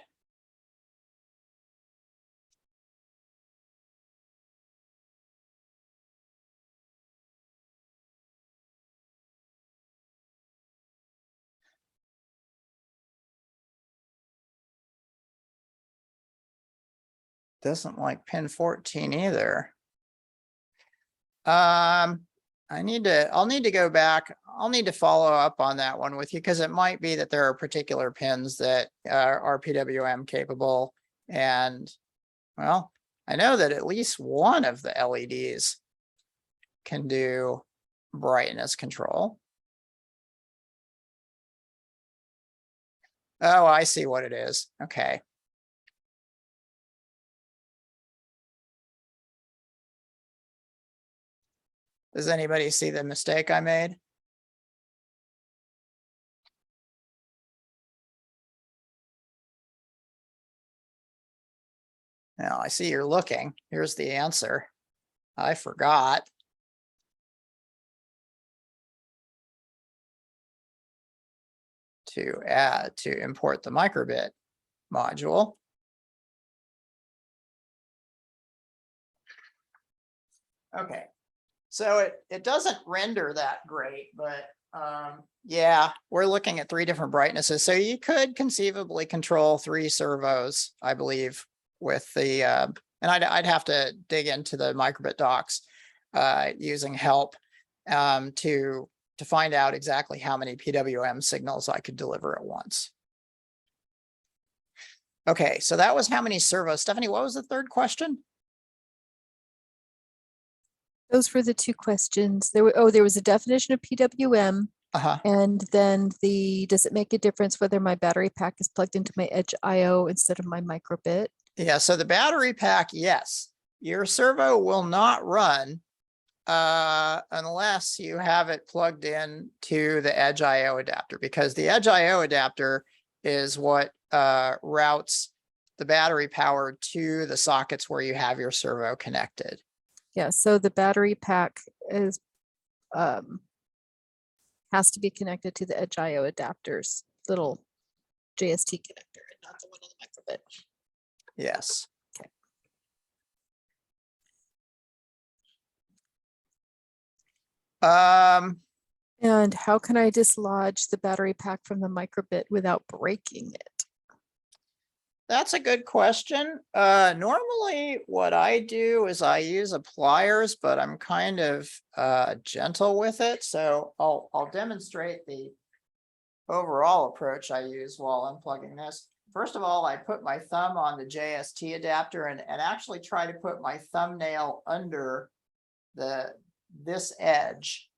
Speaker 1: doesn't like pin 14 either. I'll need to go back. I'll need to follow up on that one with you because it might be that there are particular pins that are PWM capable. And well, I know that at least one of the LEDs can do brightness control. Oh, I see what it is. Okay. Does anybody see the mistake I made? Now I see you're looking. Here's the answer. I forgot. To import the microbit module. Okay, so it doesn't render that great, but yeah, we're looking at 3 different brightnesses. So you could conceivably control 3 servos, I believe, with the and I'd have to dig into the microbit docs using help to find out exactly how many PWM signals I could deliver at once. Okay, so that was how many servos. Stephanie, what was the third question?
Speaker 2: Those were the 2 questions. There was a definition of PWM. And then does it make a difference whether my battery pack is plugged into my Edge IO instead of my microbit?
Speaker 1: Yeah, so the battery pack, yes. Your servo will not run unless you have it plugged in to the Edge IO adapter, because the Edge IO adapter is what routes the battery power to the sockets where you have your servo connected.
Speaker 2: Yeah, so the battery pack is has to be connected to the Edge IO adapter's little JST connector and not the one on the microbit.
Speaker 1: Yes.
Speaker 2: Okay. And how can I dislodge the battery pack from the microbit without breaking it?
Speaker 1: That's a good question. Normally what I do is I use a pliers, but I'm kind of gentle with it. So I'll demonstrate the overall approach I use while unplugging this. First of all, I put my thumb on the JST adapter and actually try to put my thumbnail under this edge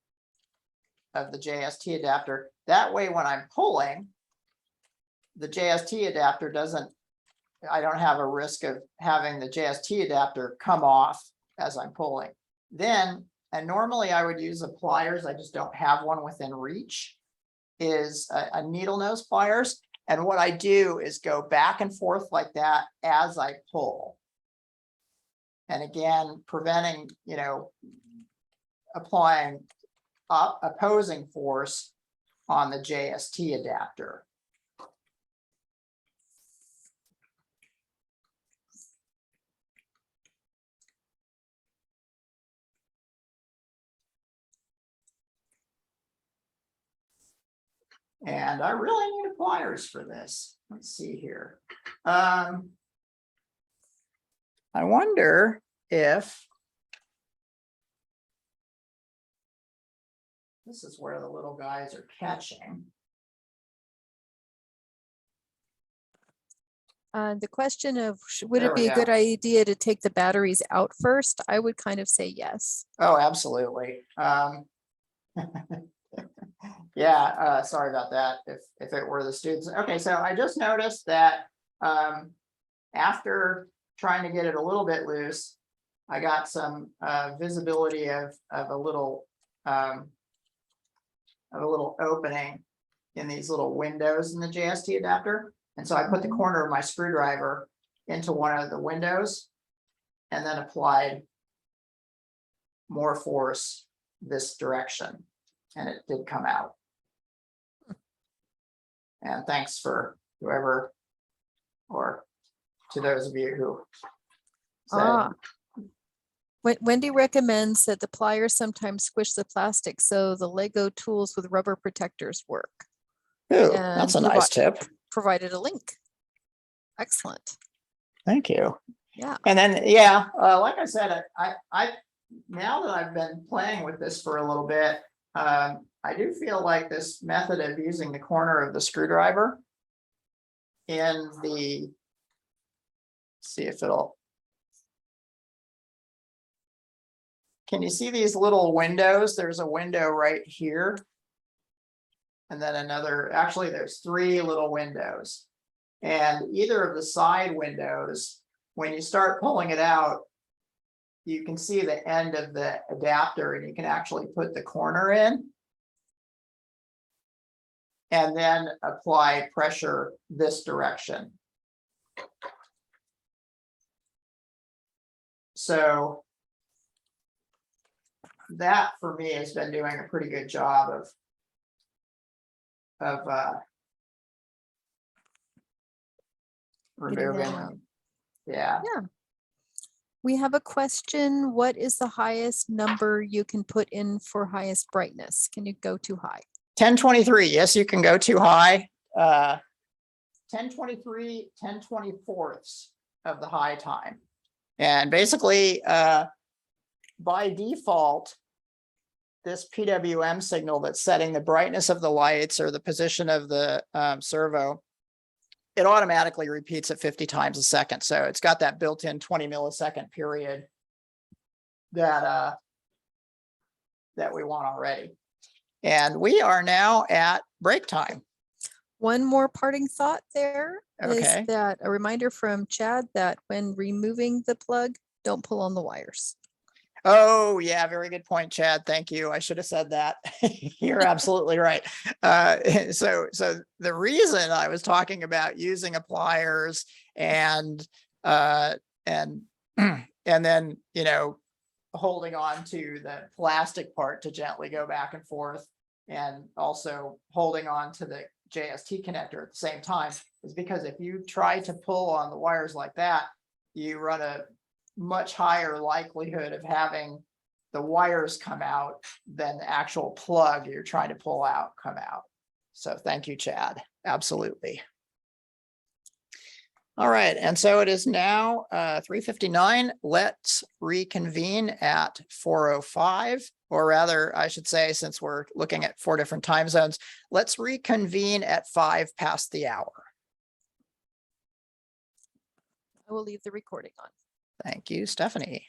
Speaker 1: of the JST adapter. That way, when I'm pulling, the JST adapter I don't have a risk of having the JST adapter come off as I'm pulling. And normally I would use a pliers, I just don't have one within reach, is a needle nose pliers. And what I do is go back and forth like that as I pull. And again, preventing, applying opposing force on the JST adapter. And I really need pliers for this. Let's see here. I wonder if this is where the little guys are catching.
Speaker 2: The question of would
Speaker 1: There
Speaker 2: it
Speaker 1: we
Speaker 2: be a
Speaker 1: go.
Speaker 2: good idea to take the batteries out first? I would kind of say yes.
Speaker 1: Oh, absolutely. Yeah, sorry about that. If it were the students. Okay, so I just noticed that after trying to get it a little bit loose, I got some visibility of a little opening in these little windows in the JST adapter. And so I put the corner of my screwdriver into one of the windows and then applied more force this direction, and it did come out. And thanks for whoever, or to those of you who said.
Speaker 2: Wendy recommends that the pliers sometimes squish the plastic, so the Lego tools with rubber protectors work.
Speaker 1: Ooh, that's a nice tip.
Speaker 2: Provided a link. Excellent.
Speaker 1: Thank you.
Speaker 2: Yeah.
Speaker 1: And then, yeah, like I said, I now that I've been playing with this for a little bit, I do feel like this method of using the corner of the screwdriver in the, see if it'll, can you see these little windows? There's a window right here. And then another, actually there's 3 little windows. And either of the side windows, when you start pulling it out, you can see the end of the adapter and you can actually put the corner in. And then apply pressure this direction. So that for me has been doing a pretty good job of removing. Yeah.
Speaker 2: Yeah. We have a question. What is the highest number you can put in for highest brightness? Can you go too high?
Speaker 1: 1023. Yes, you can go too high. 1023, 10/24 of the high time. And basically, by default, this PWM signal that's setting the brightness of the lights or the position of the servo, it automatically repeats it 50 times a second. So it's got that built-in 20 millisecond period that that we want already. And we are now at break time.
Speaker 2: One more parting thought there is
Speaker 1: Okay.
Speaker 2: that a reminder from Chad that when removing the plug, don't pull on the wires.
Speaker 1: Oh, yeah, very good point, Chad. Thank you. I should have said that. You're absolutely right. So the reason I was talking about using pliers and and then, you know, holding on to the plastic part to gently go back and forth, and also holding on to the JST connector at the same time, is because if you try to pull on the wires like that, you run a much higher likelihood of having the wires come out than the actual plug you're trying to pull out come out. So thank you, Chad. Absolutely. All right, and so it is now 3:59. Let's reconvene at 4:05, or rather, I should say, since we're looking at 4 different time zones, let's reconvene at 5 past the hour.
Speaker 2: I will leave the recording on.
Speaker 1: Thank you, Stephanie.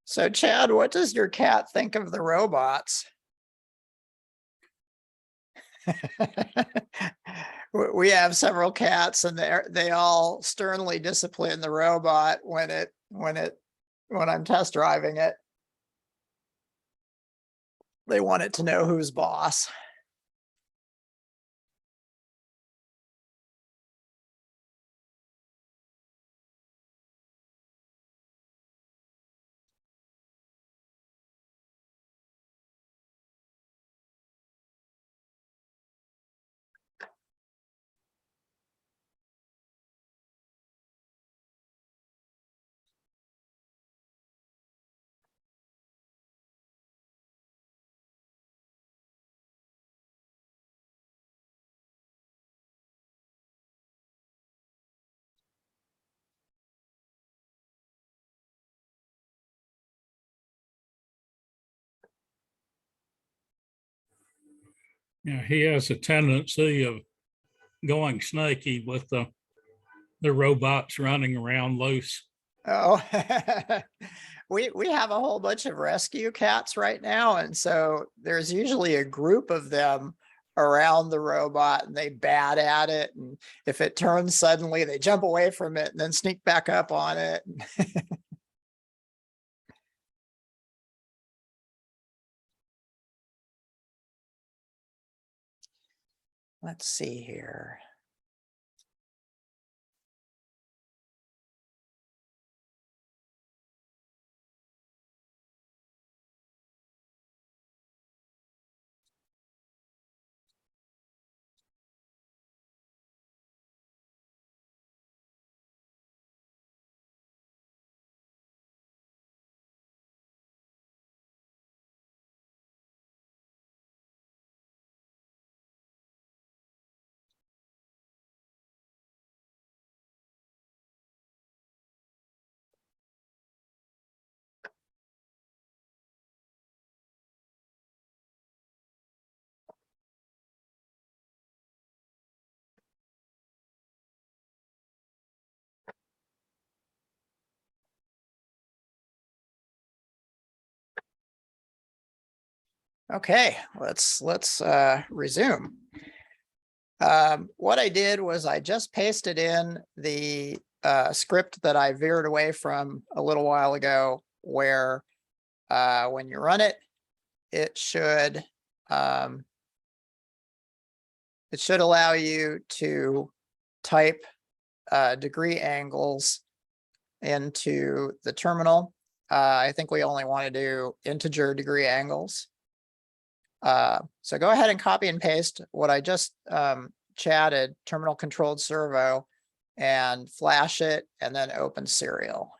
Speaker 1: So Chad, what does your cat think of the robots? We have several cats and they all sternly discipline the robot when I'm test driving it. They want it to know who's boss.
Speaker 4: Yeah, he has a tendency of going snaky with the robots running around loose.
Speaker 1: Oh, we have a whole bunch of rescue cats right now, and so there's usually a group of them around the robot, and they bat at it, and if it turns suddenly, they jump away from it and then sneak back up on it. Let's see here. Okay, let's resume. What I did was I just pasted in the script that I veered away from a little while ago, where when you run it, it should allow you to type degree angles into the terminal. I think we only want to do integer degree angles. So go ahead and copy and paste what I just chatted, terminal controlled servo, and flash it, and then open serial.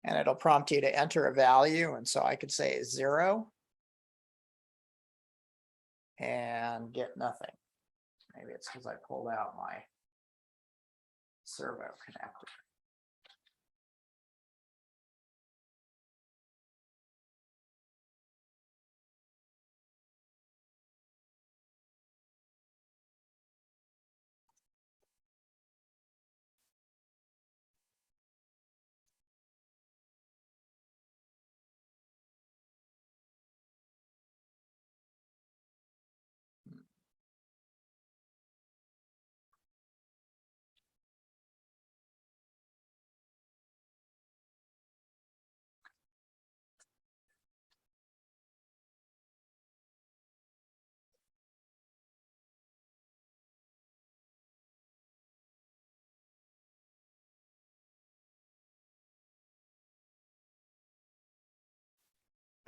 Speaker 1: And it'll prompt you to enter a value. And so I could say 0 and get nothing. Maybe it's because I pulled out my servo connector.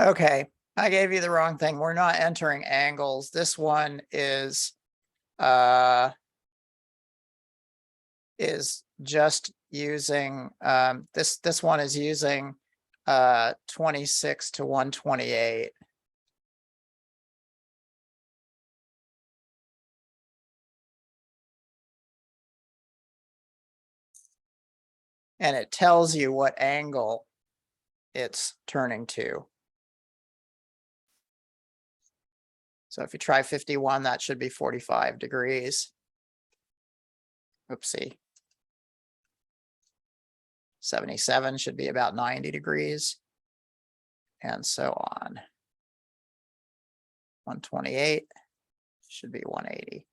Speaker 1: Okay, I gave you the wrong thing. We're not entering angles. This one is just using this one is using 26 to 128. And it tells you what angle it's turning to. So if you try 51, that should be 45 degrees. Oopsie. 77 should be about 90 degrees. And so on. 128 should be 180.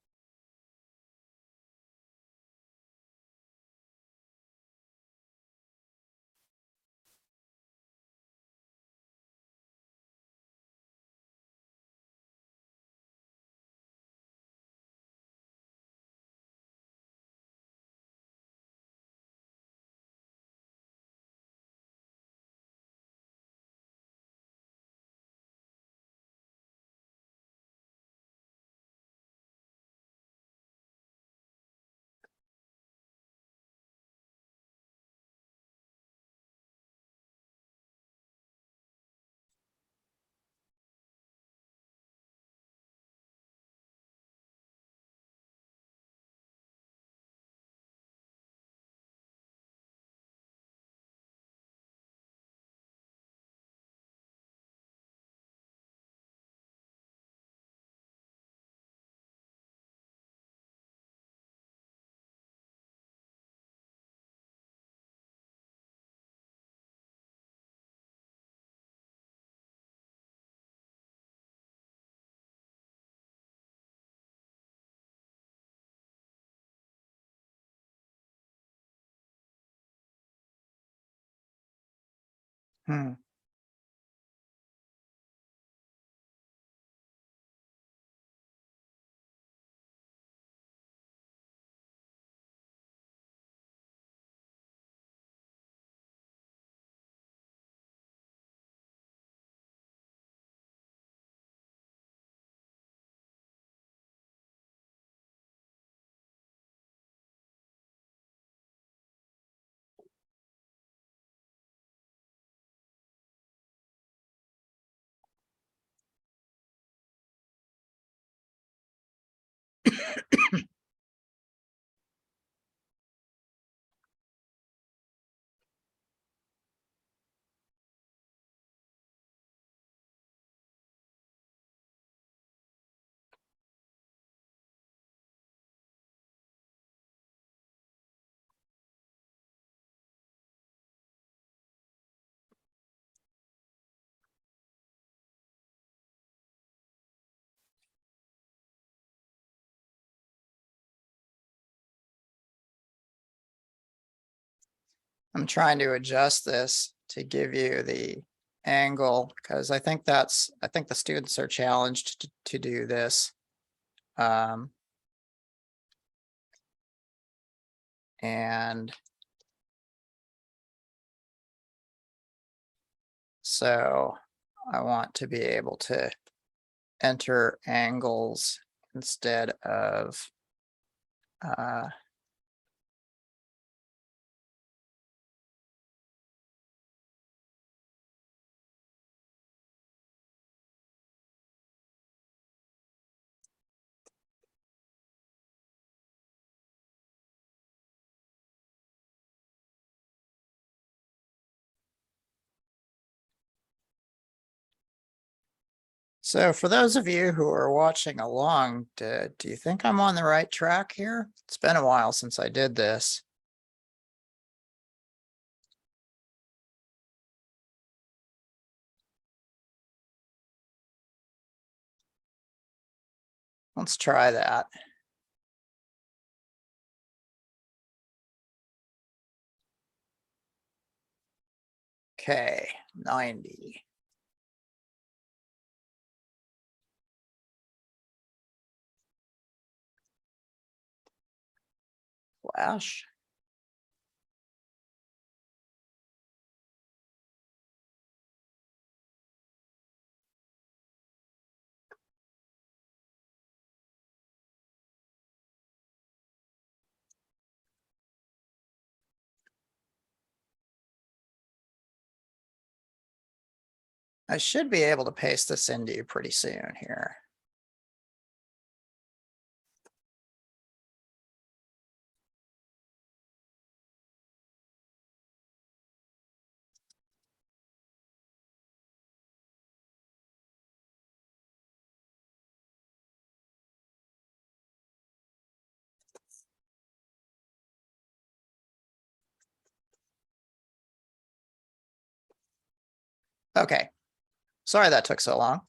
Speaker 1: Hmm. I'm trying to adjust this to give you the angle because I think the students are challenged to do this. And so I want to be able to enter angles instead of so for those of you who are watching along, do you think I'm on the right track here? It's been a while since I did this. Let's try that. Okay, 90. Flash. I should be able to paste this into you pretty soon here. Okay. Sorry that took so long.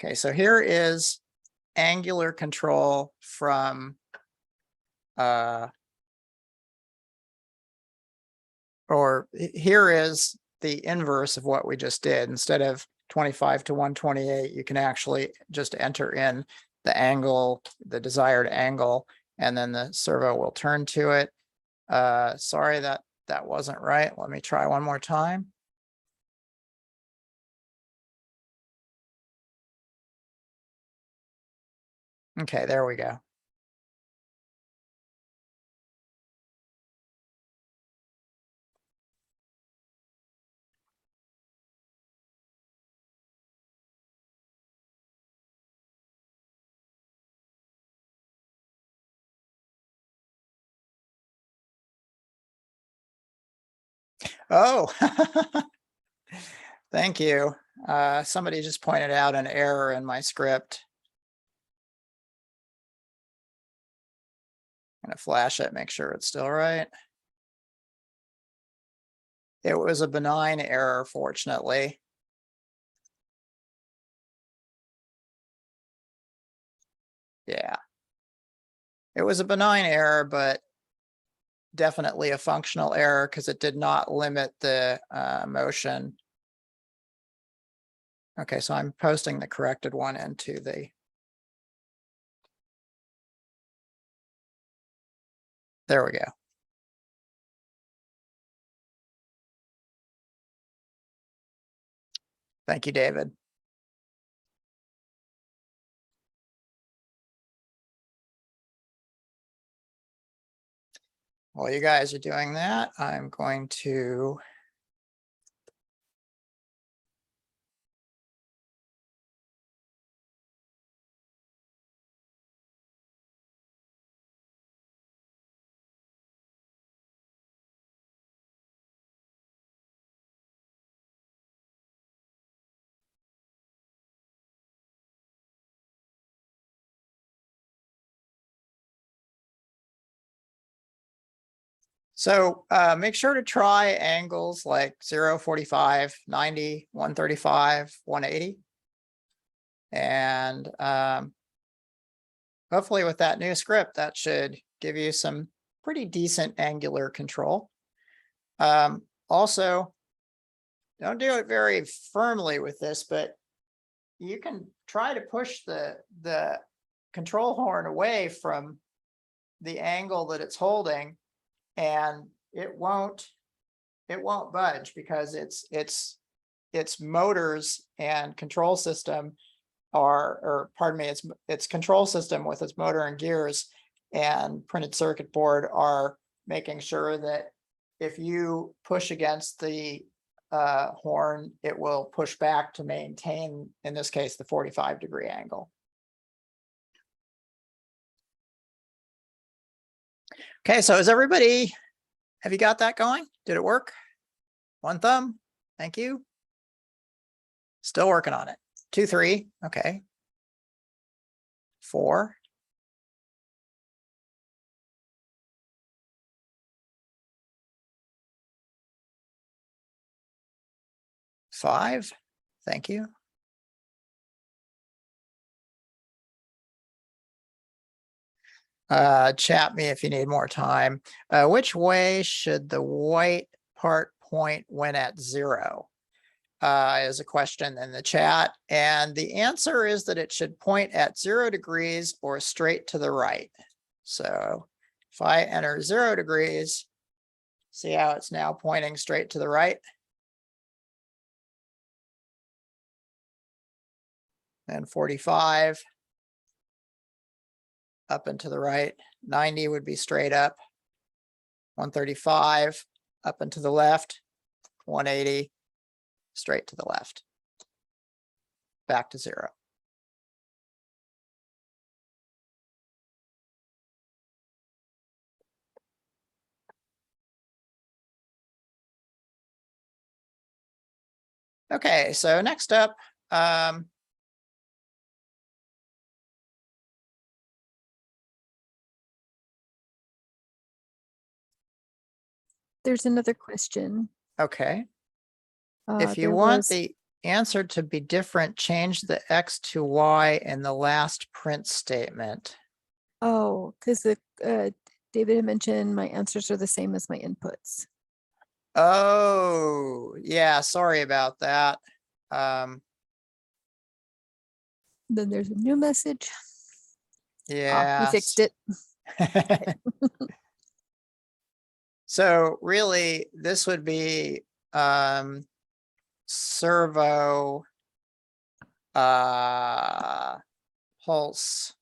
Speaker 1: Okay, so here is angular control from here is the inverse of what we just did. Instead of 25 to 128, you can actually just enter in the angle, the desired angle, and then the servo will turn to it. Sorry that wasn't right. Let me try one more time. Okay, there we go. Oh, thank you. Somebody just pointed out an error in my script. I'm gonna flash it, make sure it's still right. It was a benign error, fortunately. Yeah. It was a benign error, but definitely a functional error because it did not limit the motion. Okay, so I'm posting the corrected one into the. There we go. Thank you, David. While you guys are doing that, I'm going to make sure to try angles like 0, 45, 90, 135, 180. And hopefully with that new script, that should give you some pretty decent angular control. Also, don't do it very firmly with this, but you can try to push the control horn away from the angle that it's holding, and it won't budge because its motors and control system its control system with its motor and gears and printed circuit board are making sure that if you push against the horn, it will push back to maintain, in this case, the 45-degree angle. Okay, so have you got that going? Did it work? One thumb, thank you. Still working on it. 2, 3, okay. 4. 5, thank you. Chat me if you need more time. Which way should the white part point when at 0? Is a question in the chat. And the answer is that it should point at 0 degrees or straight to the right. So if I enter 0 degrees, see how it's now pointing straight to the right? And 45 up and to the right. 90 would be straight up. 135 up and to the left. 180 straight to the left. Back to 0. Okay, so next up,
Speaker 2: there's another question.
Speaker 1: Okay. If you
Speaker 2: There
Speaker 1: want
Speaker 2: was-
Speaker 1: the answer to be different, change the X to Y in the last print statement.
Speaker 2: Oh, because David had mentioned my answers are the same as my inputs.
Speaker 1: Oh, yeah, sorry about that.
Speaker 2: Then there's a new message.
Speaker 1: Yeah.
Speaker 2: We fixed it.
Speaker 1: So really, this would be servo pulse.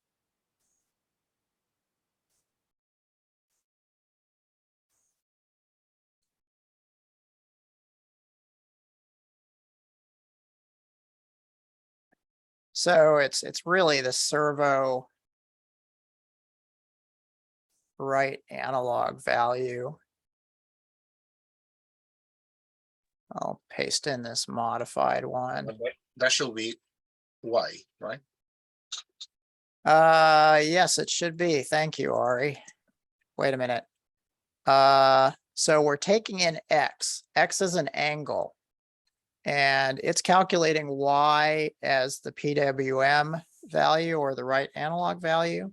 Speaker 1: So it's really the servo right analog value. I'll paste in this modified one.
Speaker 3: That should be Y, right?
Speaker 1: Yes, it should be. Thank you, Ari. Wait a minute. So we're taking in X. X is an angle. And it's calculating Y as the PWM value or the right analog value.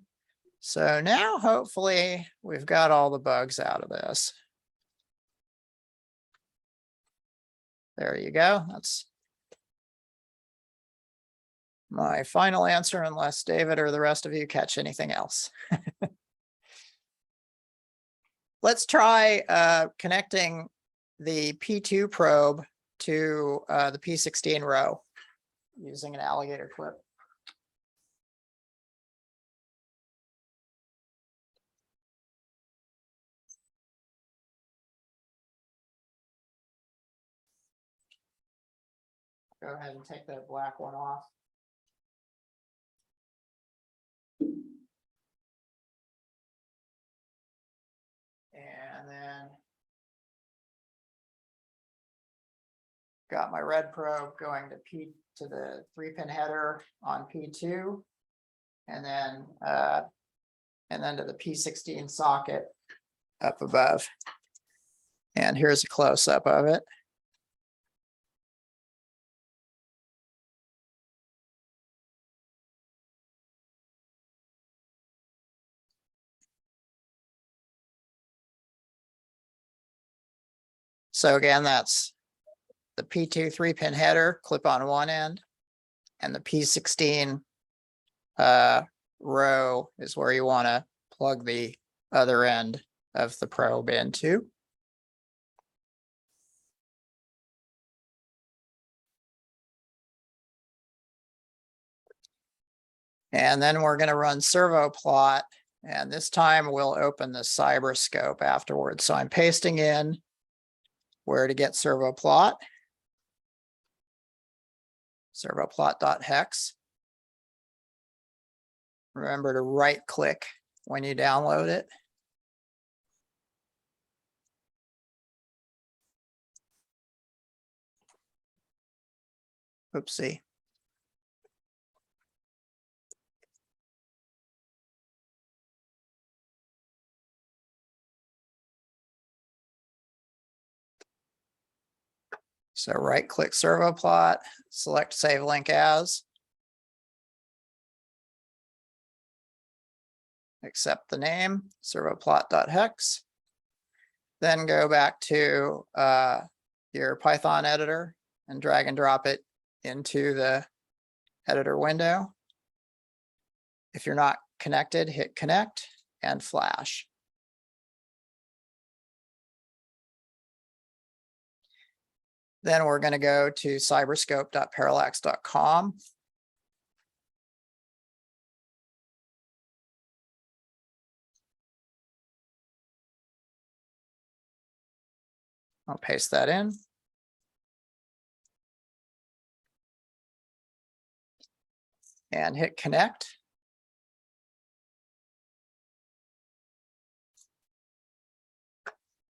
Speaker 1: So now hopefully we've got all the bugs out of this. There you go. That's my final answer, unless David or the rest of you catch anything else. Let's try connecting the P2 probe to the P16 row using an alligator clip. Go ahead and take that black one off. And then got my red probe going to the 3-pin header on P2, and then to the P16 socket up above. And here's a close-up of it. So again, that's the P2 3-pin header, clip on one end, and the P16 row is where you want to plug the other end of the probe into. And then we're going to run servo plot, and this time we'll open the cyberscope afterwards. So I'm pasting in where to get servo plot. Servoplot.hex. Remember to right click when you download it. Oopsie. So right click servo plot, select save link as. Accept the name, servoplot.hex. Then go back to your Python editor and drag and drop it into the editor window. If you're not connected, hit connect and flash. Then we're going to go to cyberscope.parallax.com. I'll paste that in. And hit connect.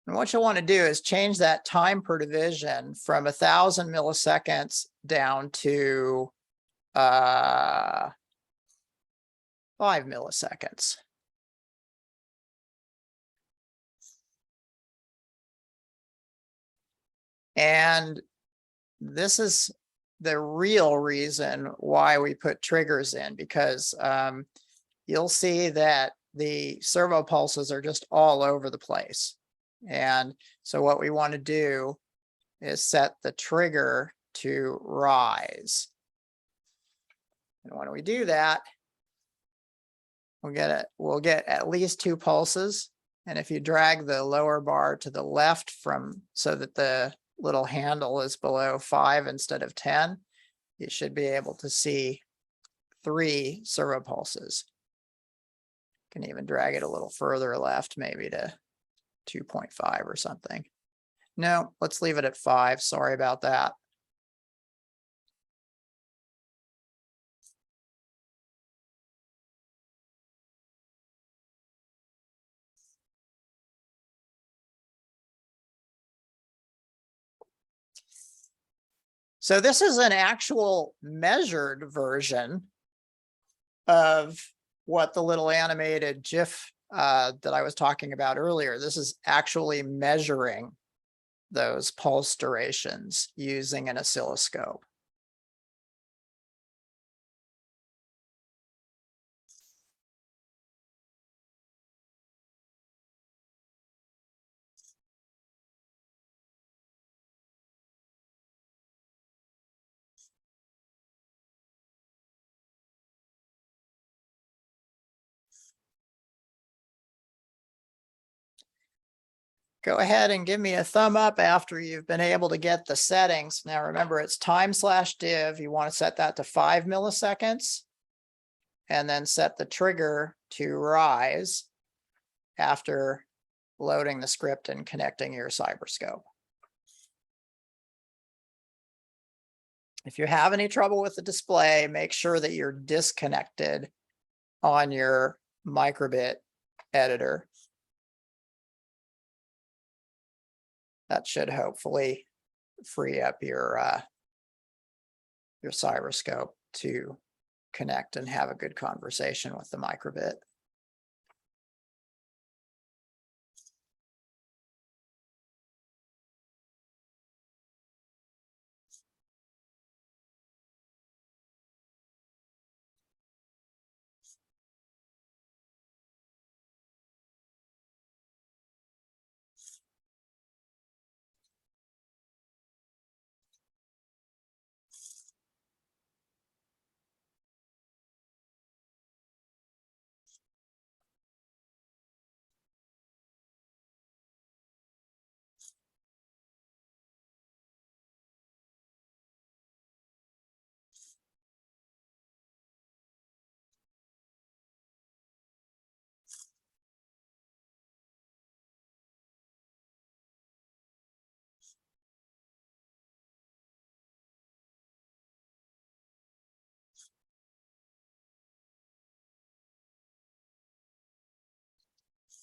Speaker 1: And what you'll want to do is change that time per division from 1,000 milliseconds down to 5 milliseconds. And this is the real reason why we put triggers in, because you'll see that the servo pulses are just all over the place. And so what we want to do is set the trigger to rise. And when we do that, we'll get at least 2 pulses. And if you drag the lower bar to the left so that the little handle is below 5 instead of 10, you should be able to see 3 servo pulses. Can even drag it a little further left, maybe to 2.5 or something. No, let's leave it at 5. Sorry about that. So this is an actual measured version of what the little animated GIF that I was talking about earlier. This is actually measuring those pulse durations using an oscilloscope. Go ahead and give me a thumb up after you've been able to get the settings. Now remember, it's time/div. You want to set that to 5 milliseconds and then set the trigger to rise after loading the script and connecting your Cyberscope. If you have any trouble with the display, make sure that you're disconnected on your microbit editor. That should hopefully free up your Cyberscope to connect and have a good conversation with the microbit.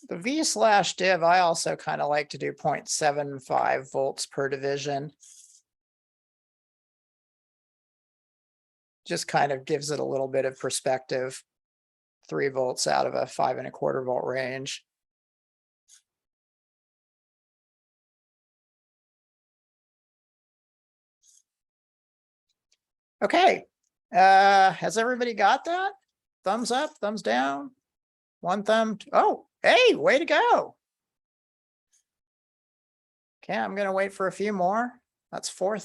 Speaker 1: The v/div, I also kind of like to do 0.75 volts per division. Just kind of gives it a little bit of perspective. 3 volts out of a 5¼ volt range. Okay, has everybody got that? Thumbs up, thumbs down, 1 thumb. Oh, hey, way to go. Okay, I'm gonna wait for a few more. That's 4.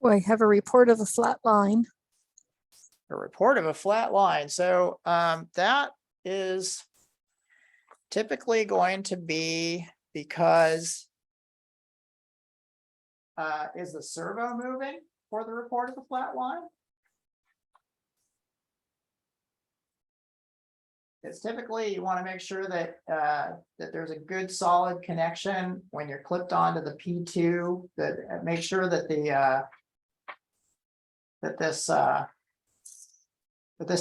Speaker 2: Well, I have a report of a flat line.
Speaker 1: A report of a flat line. So that is typically going to be because is the servo moving for the report of the flat line? It's typically you want to make sure that that there's a good solid connection when you're clipped onto the P2. That make sure that the that this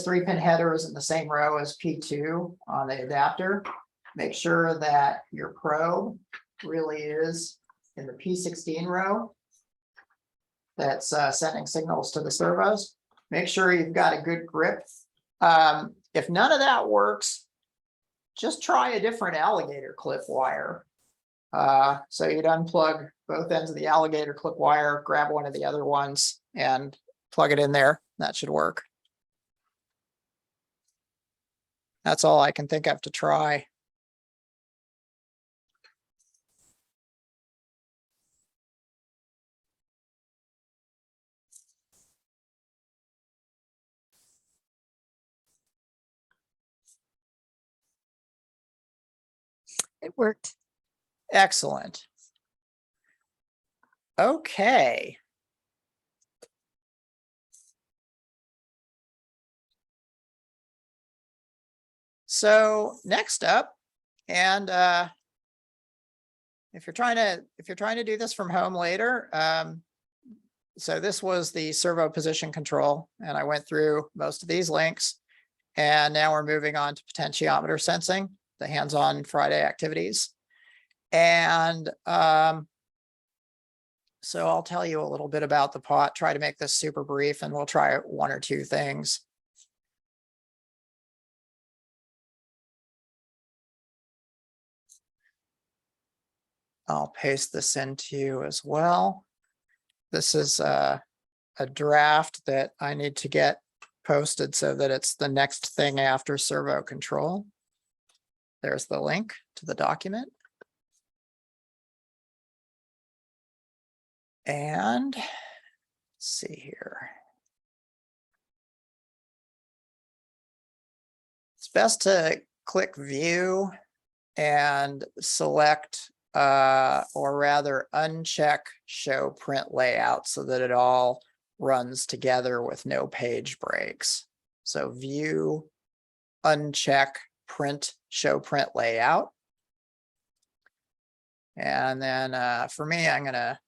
Speaker 1: 3-pin header is in the same row as P2 on the adapter. Make sure that your probe really is in the P16 row that's sending signals to the servos. Make sure you've got a good grip. If none of that works, just try a different alligator clip wire. So you'd unplug both ends of the alligator clip wire, grab one of the other ones and plug it in there. That should work. That's all I can think of to try.
Speaker 2: It worked.
Speaker 1: Excellent. Okay. So next up, and if you're trying to do this from home later, so this was the servo position control, and I went through most of these links, and now we're moving on to potentiometer sensing, the hands-on Friday activities. And so I'll tell you a little bit about the pot, try to make this super brief, and we'll try one or two things. I'll paste this into you as well. This is a draft that I need to get posted so that it's the next thing after servo control. There's the link to the document. And let's see here. It's best to click view and select or rather uncheck show print layout so that it all runs together with no page breaks. So view, uncheck, print, show print layout. And then for me, I'm gonna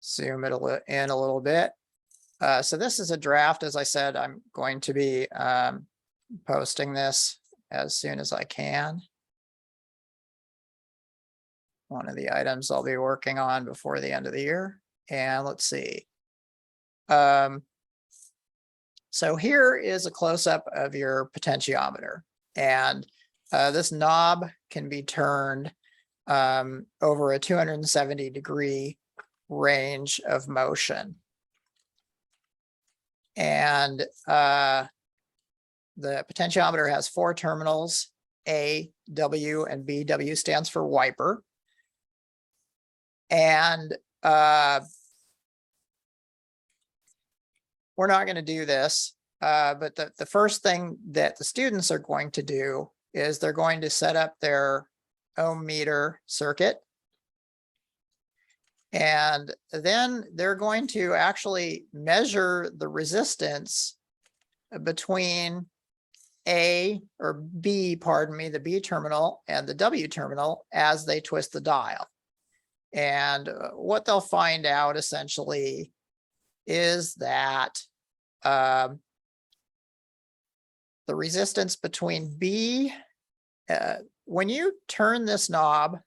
Speaker 1: zoom it in a little bit. So this is a draft. As I said, I'm going to be posting this as soon as I can. One of the items I'll be working on before the end of the year. And let's see. So here is a close-up of your potentiometer. And this knob can be turned over a 270-degree range of motion. And the potentiometer has 4 terminals, A, W, and B. W stands for wiper. And we're not going to do this, but the first thing that the students are going to do is they're going to set up their ohm meter circuit. And then they're going to actually measure the resistance between A or B, pardon me, the B terminal and the W terminal as they twist the dial. And what they'll find out essentially is that the resistance between B, when you turn this knob,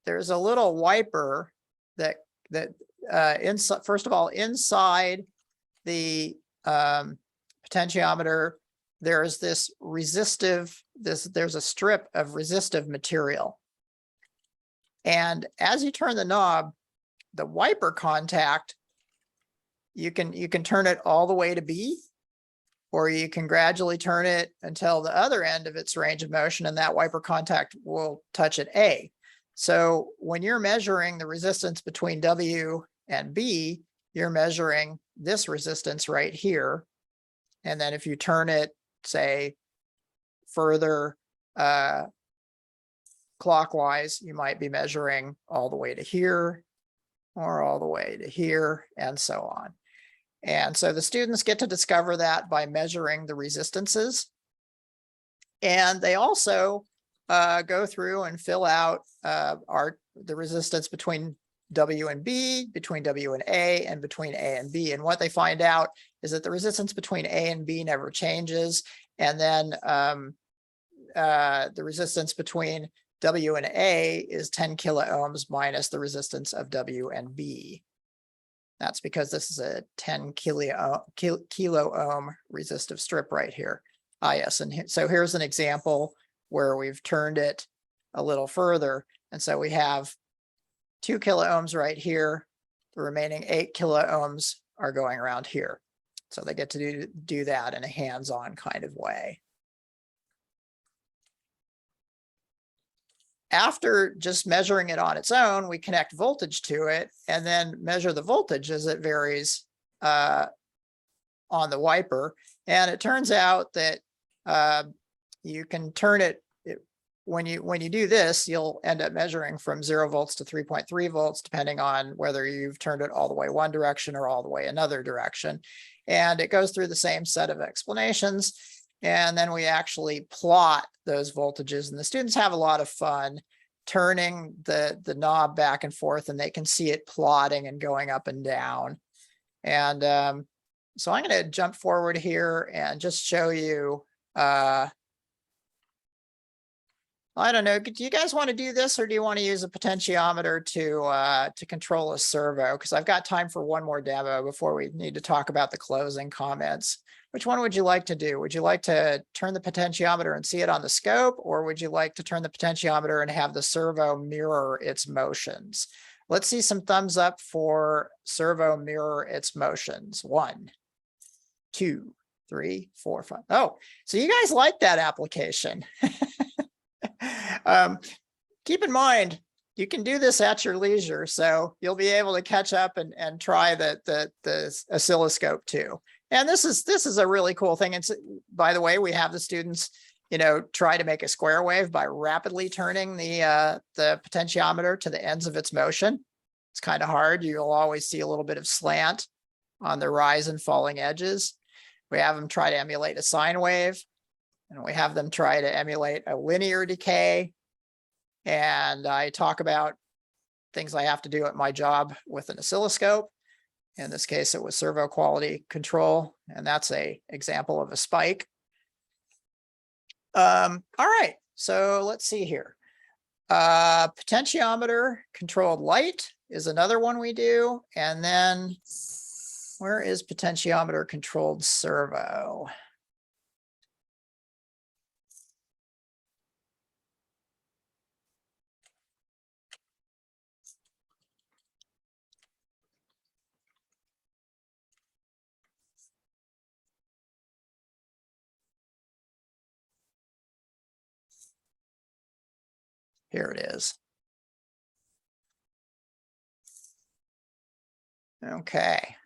Speaker 1: there's a little wiper that inside, first of all, inside the potentiometer, there's this resistive, there's a strip of resistive material. And as you turn the knob, the wiper contact, you can turn it all the way to B, or you can gradually turn it until the other end of its range of motion, and that wiper contact will touch at A. So when you're measuring the resistance between W and B, you're measuring this resistance right here. And then if you turn it, say, further clockwise, you might be measuring all the way to here or all the way to here and so on. And so the students get to discover that by measuring the resistances. And they also go through and fill out the resistance between W and B, between W and A, and between A and B. And what they find out is that the resistance between A and B never changes. And then the resistance between W and A is 10 kilo ohms minus the resistance of W and B. That's because this is a 10 kilo ohm resistive strip right here. Ah, yes, and so here's an example where we've turned it a little further. And so we have 2 kilo ohms right here. The remaining 8 kilo ohms are going around here. So they get to do that in a hands-on kind of way. After just measuring it on its own, we connect voltage to it and then measure the voltage as it varies on the wiper. And it turns out that you can turn it, when you do this, you'll end up measuring from 0 volts to 3.3 volts, depending on whether you've turned it all the way one direction or all the way another direction. And it goes through the same set of explanations. And then we actually plot those voltages, and the students have a lot of fun turning the knob back and forth, and they can see it plotting and going up and down. And so I'm going to jump forward here and just show you, I don't know, do you guys want to do this, or do you want to use a potentiometer to control a servo? Because I've got time for one more demo before we need to talk about the closing comments. Which one would you like to do? Would you like to turn the potentiometer and see it on the scope, or would you like to turn the potentiometer and have the servo mirror its motions? Let's see some thumbs up for servo mirror its motions. 1, 2, 3, 4, 5. Oh, so you guys like that application. Keep in mind, you can do this at your leisure, so you'll be able to catch up and try the oscilloscope too. And this is a really cool thing. And by the way, we have the students, try to make a square wave by rapidly turning the potentiometer to the ends of its motion. It's kind of hard. You'll always see a little bit of slant on the rise and falling edges. We have them try to emulate a sine wave, and we have them try to emulate a linear decay. And I talk about things I have to do at my job with an oscilloscope. In this case, it was servo quality control, and that's an example of a spike. All right, so let's see here. Potentiometer controlled light is another one we do. And then where is potentiometer controlled servo? Here it is. Okay.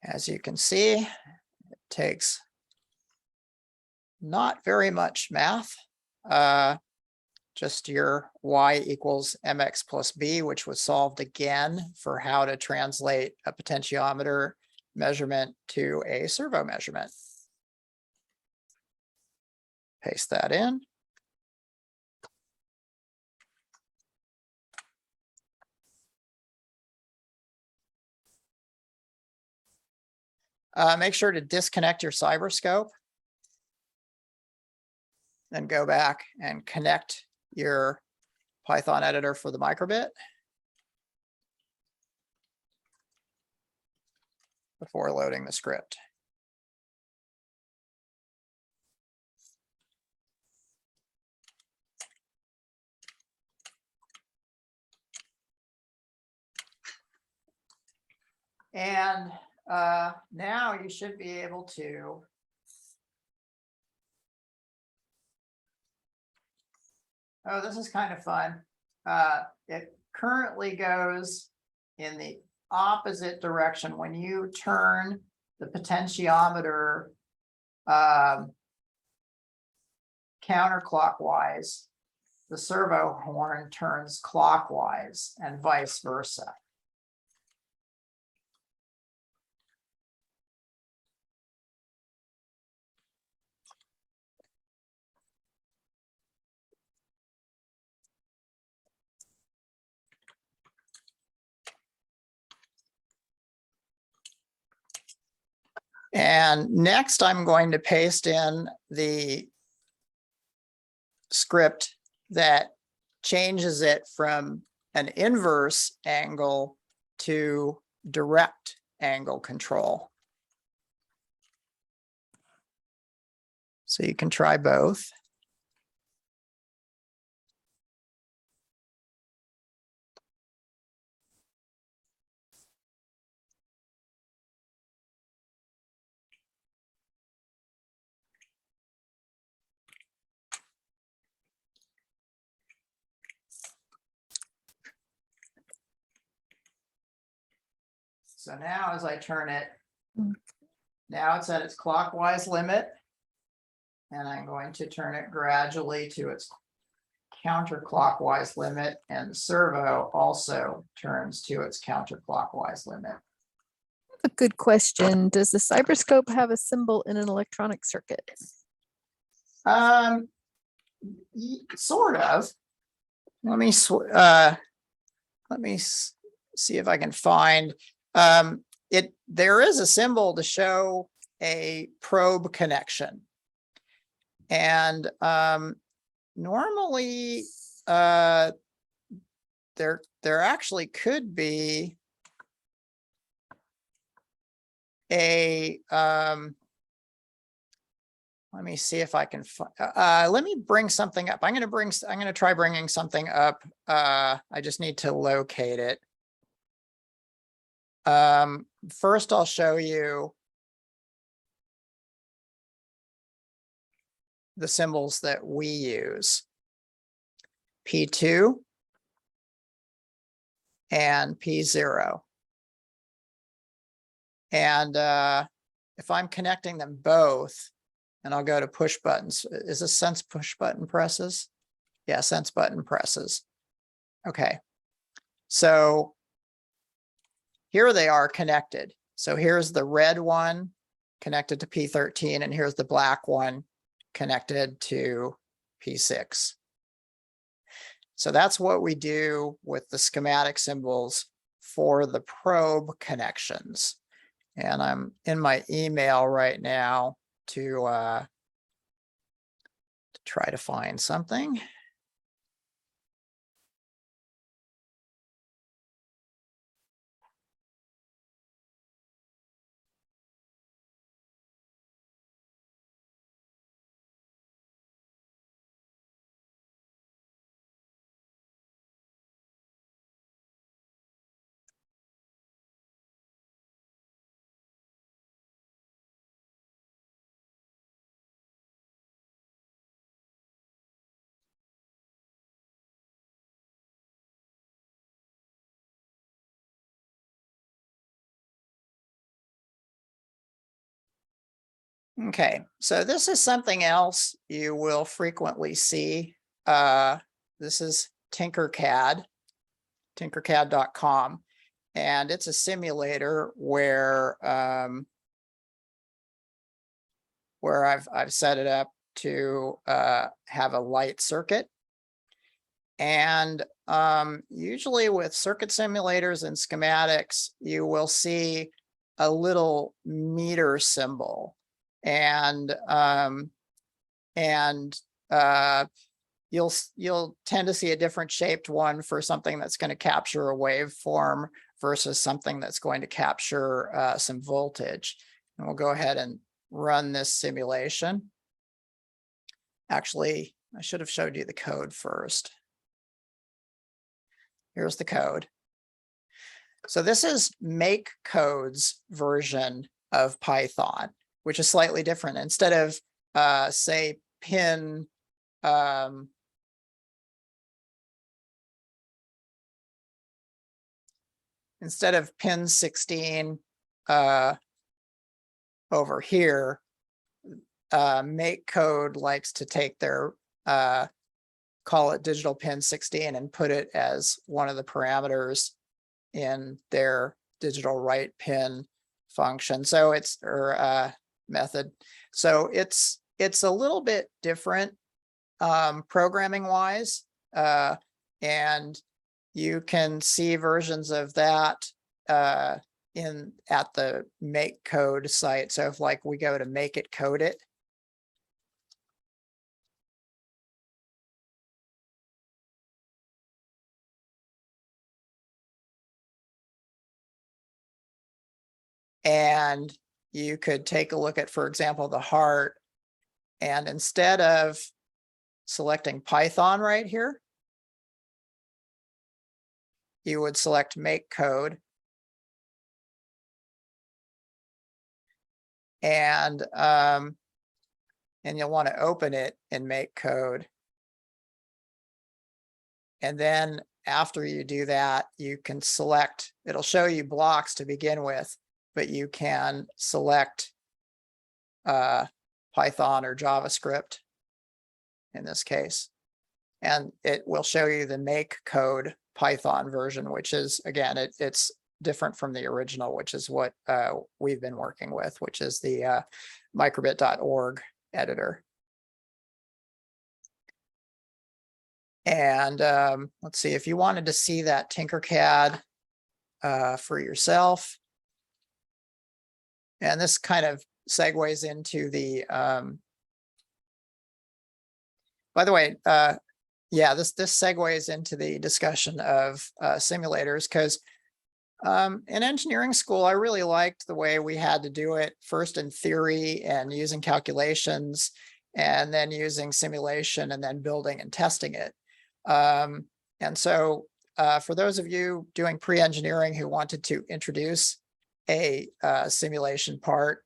Speaker 1: As you can see, it takes not very much math. Just your y equals mx plus b, which was solved again for how to translate a potentiometer measurement to a servo measurement. Paste that in. Make sure to disconnect your cyberscope. Then go back and connect your Python editor for the microbit before loading the script. And now you should be able to this is kind of fun. It currently goes in the opposite direction. When you turn the potentiometer counterclockwise, the servo horn turns clockwise and vice versa. And next, I'm going to paste in the script that changes it from an inverse angle to direct angle control. So you can try both. So now as I turn it,
Speaker 2: Mm.
Speaker 1: now it's at its clockwise limit. And I'm going to turn it gradually to its counterclockwise limit, and the servo also turns to its counterclockwise limit.
Speaker 2: A good question. Does the cyberscope have a symbol in an electronic circuit?
Speaker 1: Sort of. Let me see if I can find it. There is a symbol to show a probe connection, and normally there actually could be a let me see if I can let me bring something up. I'm going to try bringing something up. I just need to locate it. First I'll show you the symbols that we use. P2 and P0. And if I'm connecting them both, and I'll go to push buttons. Is this sense push button presses? Yeah, sense button presses. Okay. So here they are connected. So here's the red one connected to P13, and here's the black one connected to P6. So that's what we do with the schematic symbols for the probe connections. And I'm in my email right now to try to find something. Okay, so this is something else you will frequently see. This is Tinkercad, tinkercad.com, and it's a simulator where I've set it up to have a light circuit. And usually with circuit simulators and schematics, you will see a little meter symbol. And you'll tend to see a different shaped one for something that's going to capture a waveform versus something that's going to capture some voltage. And we'll go ahead and run this simulation. Actually, I should have showed you the code first. Here's the code. So this is MakeCode's version of Python, which is slightly different. Instead of say pin instead of pin 16 over here, MakeCode likes to take their call it digital pin 16 and put it as one of the parameters in their digital write pin function. So it's method. So it's a little bit different programming wise, and you can see versions of that at the MakeCode site. So if like we go to Make It Code It, and you could take a look at, for example, the heart, and instead of selecting Python right here, you would select MakeCode, and you'll want to open it in MakeCode, and then after you do that, you can select, it'll show you blocks to begin with, but you can select Python or JavaScript in this case. And it will show you the make code Python version, which is, again, it's different from the original, which is what we've been working with, which is the microbit.org editor. And let's see, if you wanted to see that Tinkercad for yourself, and this kind of segues into the, by the way, yeah, this segues into the discussion of simulators, because in engineering school, I really liked the way we had to do it first in theory and using calculations, and then using simulation, and then building and testing it. And so for those of you doing pre-engineering who wanted to introduce a simulation part,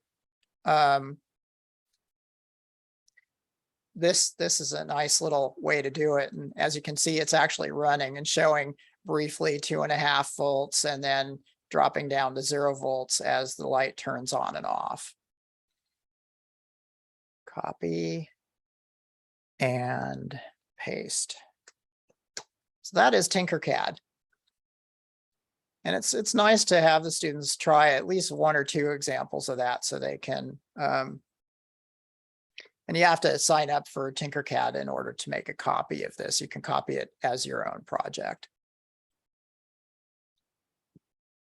Speaker 1: this is a nice little way to do it. And as you can see, it's actually running and showing briefly 2.5 volts and then dropping down to 0 volts as the light turns on and off. Copy and paste. So that is Tinkercad. And it's nice to have the students try at least 1 or 2 examples of that so they can, and you have to sign up for Tinkercad in order to make a copy of this. You can copy it as your own project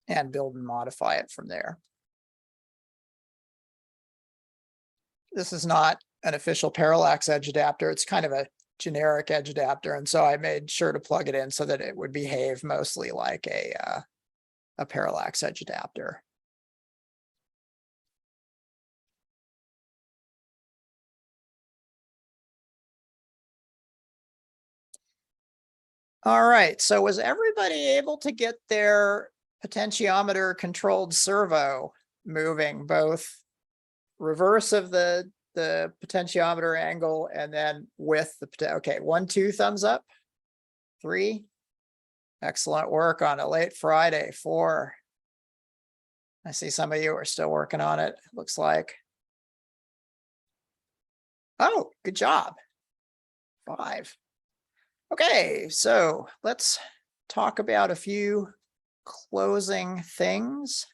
Speaker 1: and build and modify it from there. This is not an official parallax edge adapter. It's kind of a generic edge adapter. And so I made sure to plug it in so that it would behave mostly like a parallax edge adapter. All right, so was everybody able to get their potentiometer controlled servo moving, both reverse of the potentiometer angle and then with the, okay, 1, 2 thumbs up, 3, excellent work on a late Friday, 4. I see some of you are still working on it, looks like. Oh, good job, 5. Okay, so let's talk about a few closing things.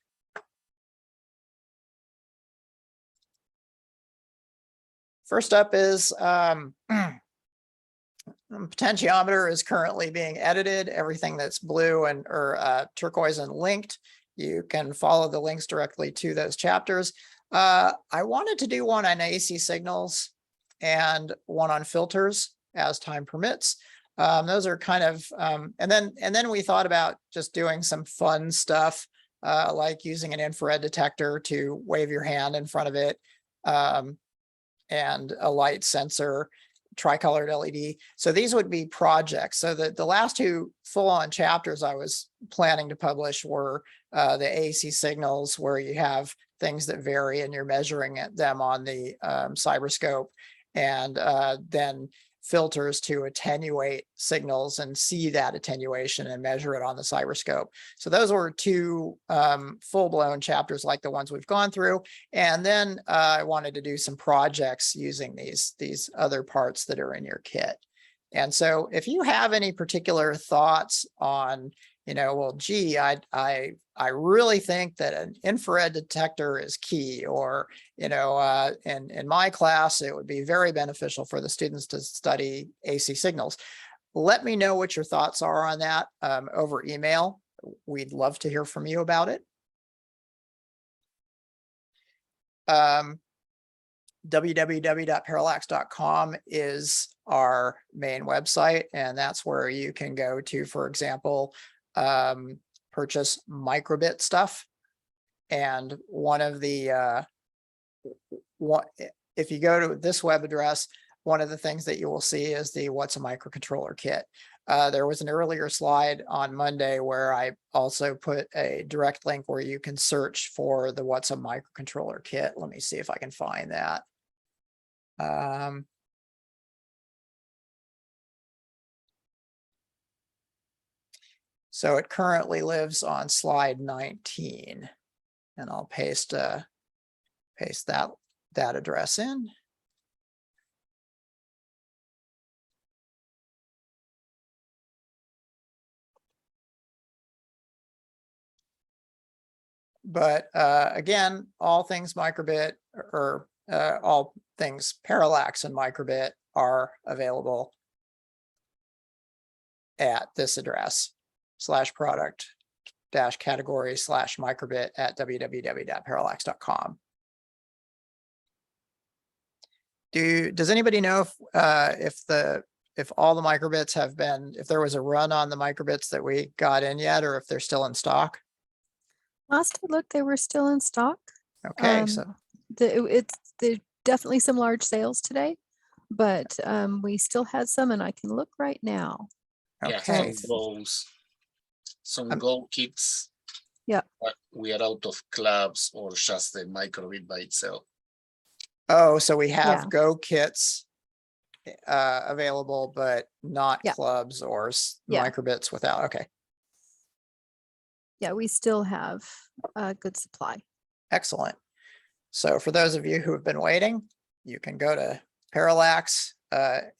Speaker 1: First up is potentiometer is currently being edited. Everything that's blue and or turquoise and linked, you can follow the links directly to those chapters. I wanted to do one on AC signals and one on filters as time permits. Those are kind of, and then we thought about just doing some fun stuff, like using an infrared detector to wave your hand in front of it, and a light sensor, tricolored LED. So these would be projects. So the last 2 full-on chapters I was planning to publish were the AC signals, where you have things that vary and you're measuring them on the cyberscope, and then filters to attenuate signals and see that attenuation and measure it on the cyberscope. So those were 2 full-blown chapters like the ones we've gone through. And then I wanted to do some projects using these other parts that are in your kit. And so if you have any particular thoughts on, well, gee, I really think that an infrared detector is key, or, in my class, it would be very beneficial for the students to study AC signals. Let me know what your thoughts are on that over email. We'd love to hear from you about it. www.parallax.com is our main website, and that's where you can go to, for example, purchase microbit stuff. And one of the if you go to this web address, one of the things that you will see is the What's a Microcontroller kit. There was an earlier slide on Monday where I also put a direct link where you can search for the What's a Microcontroller kit. Let me see if I can find that. So it currently lives on slide 19. And I'll paste that address in. But again, all things microbit or all things parallax and microbit are available at this address /product-category/microbit at www.parallax.com. Does anybody know if all the microbits have been, if there was a run on the microbits that we got in yet, or if they're still in stock?
Speaker 2: Last I looked, they were still in stock.
Speaker 1: Okay, so
Speaker 2: There's definitely some large sales today, but we still had some, and I can look right now.
Speaker 3: Yeah,
Speaker 1: okay.
Speaker 3: some gold kits.
Speaker 2: Yeah.
Speaker 3: But we are out of clubs or just the microbit by itself.
Speaker 1: Oh, so we have
Speaker 2: Yeah.
Speaker 1: Go kits available, but not
Speaker 2: Yeah.
Speaker 1: clubs or
Speaker 2: Yeah.
Speaker 1: microbits without. Okay,
Speaker 2: Yeah, we still have a good supply.
Speaker 1: excellent. So for those of you who have been waiting, you can go to Parallax and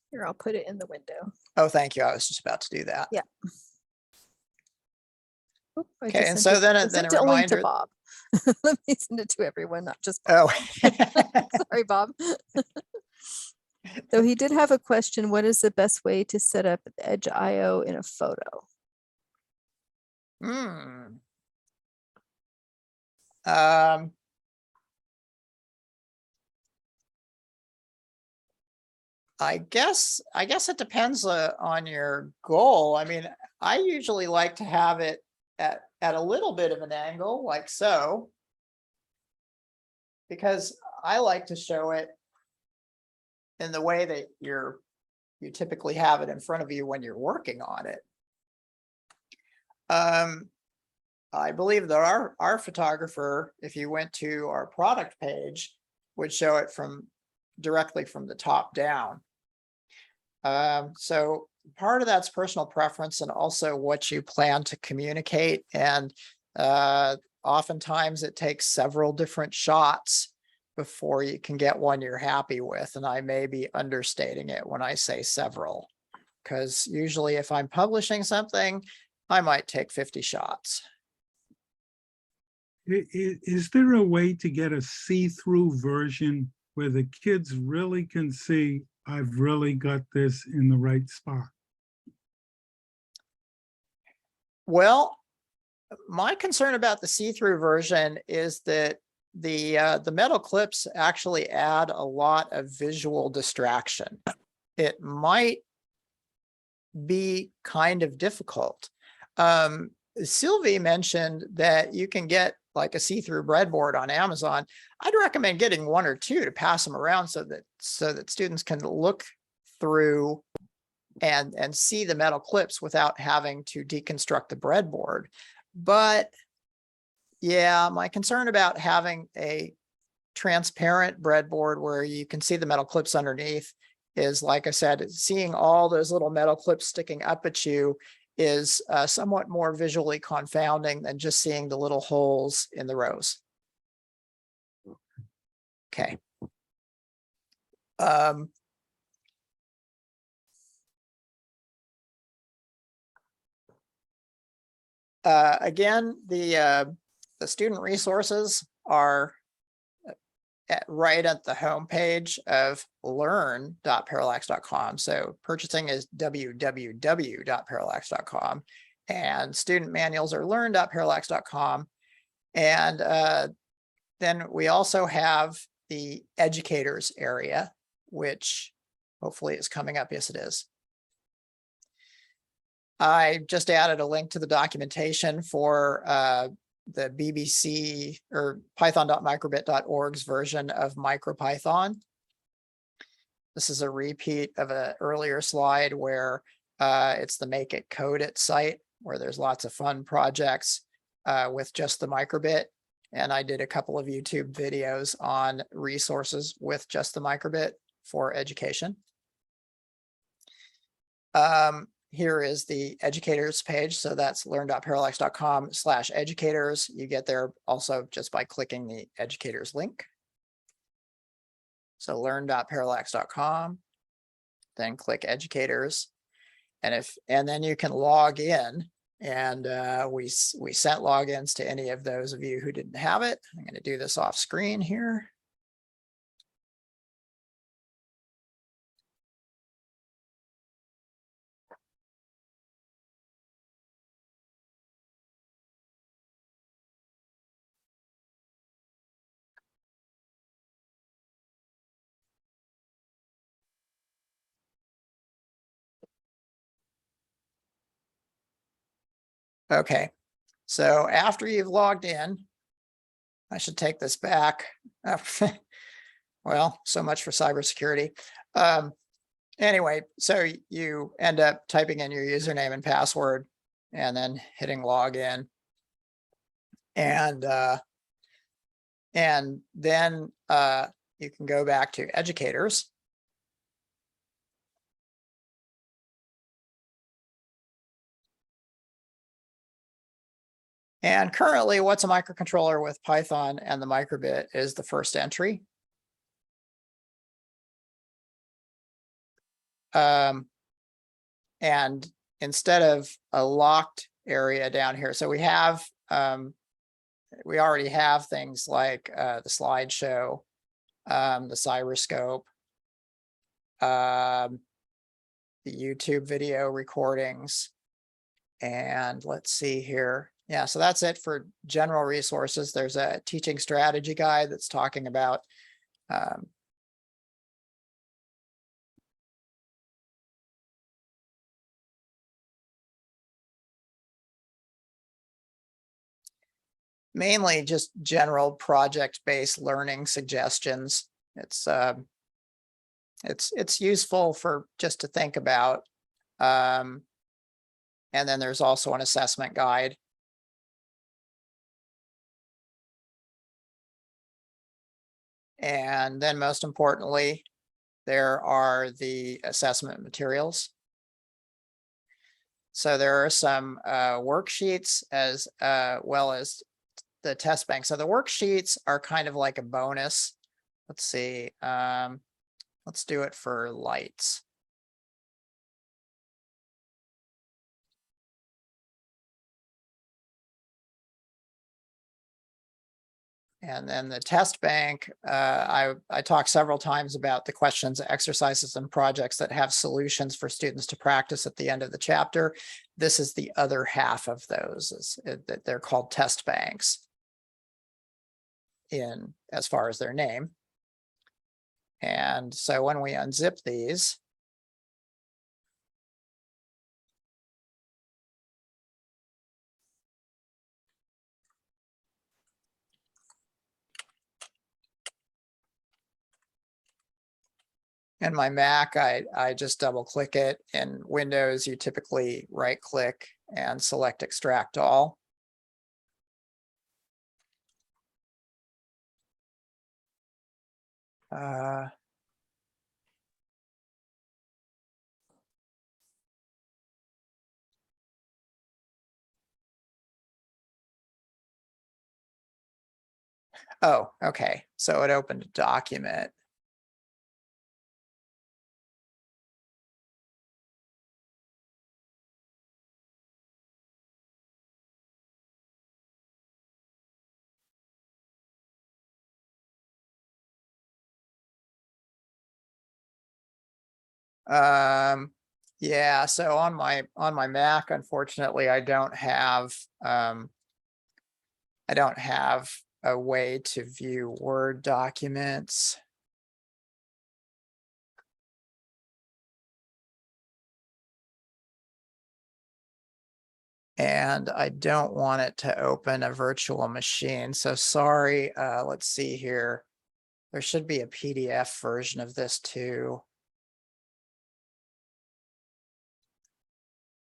Speaker 2: Here, I'll put it in the window.
Speaker 1: oh, thank you. I was just about to do that.
Speaker 2: Yeah. Oop, I
Speaker 1: Okay,
Speaker 2: just
Speaker 1: and
Speaker 2: sent
Speaker 1: so
Speaker 2: it-
Speaker 1: then
Speaker 2: I
Speaker 1: a
Speaker 2: sent it only to
Speaker 1: reminder.
Speaker 2: Bob. Let me send it to everyone, not just Bob.
Speaker 1: Oh,
Speaker 2: Sorry, Bob. So he did have a question. What is the best way to set up Edge IO in a photo?
Speaker 1: I guess it depends on your goal. I mean, I usually like to have it at a little bit of an angle, like so, because I like to show it in the way that you typically have it in front of you when you're working on it. I believe that our photographer, if you went to our product page, would show it directly from the top down. So part of that's personal preference and also what you plan to communicate. And oftentimes it takes several different shots before you can get one you're happy with. And I may be understating it when I say several, because usually if I'm publishing something, I might take 50 shots.
Speaker 5: Is there a way to get a see-through version where the kids really can see, I've really got this in the right spot?
Speaker 1: Well, my concern about the see-through version is that the metal clips actually add a lot of visual distraction. It might be kind of difficult. Sylvie mentioned that you can get like a see-through breadboard on Amazon. I'd recommend getting one or two to pass them around so that students can look through and see the metal clips without having to deconstruct the breadboard. But yeah, my concern about having a transparent breadboard where you can see the metal clips underneath is, like I said, seeing all those little metal clips sticking up at you is somewhat more visually confounding than just seeing the little holes in the rows. Okay. Again, the student resources are right at the homepage of learn.parallax.com. So purchasing is www.parallax.com, and student manuals are learn.parallax.com. And then we also have the educators area, which hopefully is coming up. Yes, it is. I just added a link to the documentation for the BBC or python.microbit.org's version of MicroPython. This is a repeat of an earlier slide where it's the Make It Code It site where there's lots of fun projects with just the microbit. And I did a couple of YouTube videos on resources with just the microbit for education. Here is the educators page. So that's learn.parallax.com/educators. You get there also just by clicking the educators link. So learn.parallax.com, then click educators. And then you can log in, and we sent logins to any of those of you who didn't have it. I'm going to do this off screen here. Okay, so after you've logged in, I should take this back. Well, so much for cybersecurity. Anyway, so you end up typing in your username and password and then hitting login. And then you can go back to educators. And currently, what's a microcontroller with Python and the microbit is the first entry. And instead of a locked area down here, so we already have things like the slideshow, the cyroscope, the YouTube video recordings, and let's see here. Yeah, so that's it for general resources. There's a teaching strategy guide that's talking about mainly just general project-based learning suggestions. It's useful for just to think about. And then there's also an assessment guide. And then most importantly, there are the assessment materials. So there are some worksheets as well as the test bank. So the worksheets are kind of like a bonus. Let's see. Let's do it for lights. And then the test bank, I talked several times about the questions, exercises, and projects that have solutions for students to practice at the end of the chapter. This is the other half of those. They're called test banks in as far as their name. And so when we unzip these, in my Mac, I just double click it. In Windows, you typically right click and select extract all. Oh, okay. So it opened a document. Yeah, so on my Mac, unfortunately, I don't have a way to view Word documents. And I don't want it to open a virtual machine. So sorry, let's see here. There should be a PDF version of this too.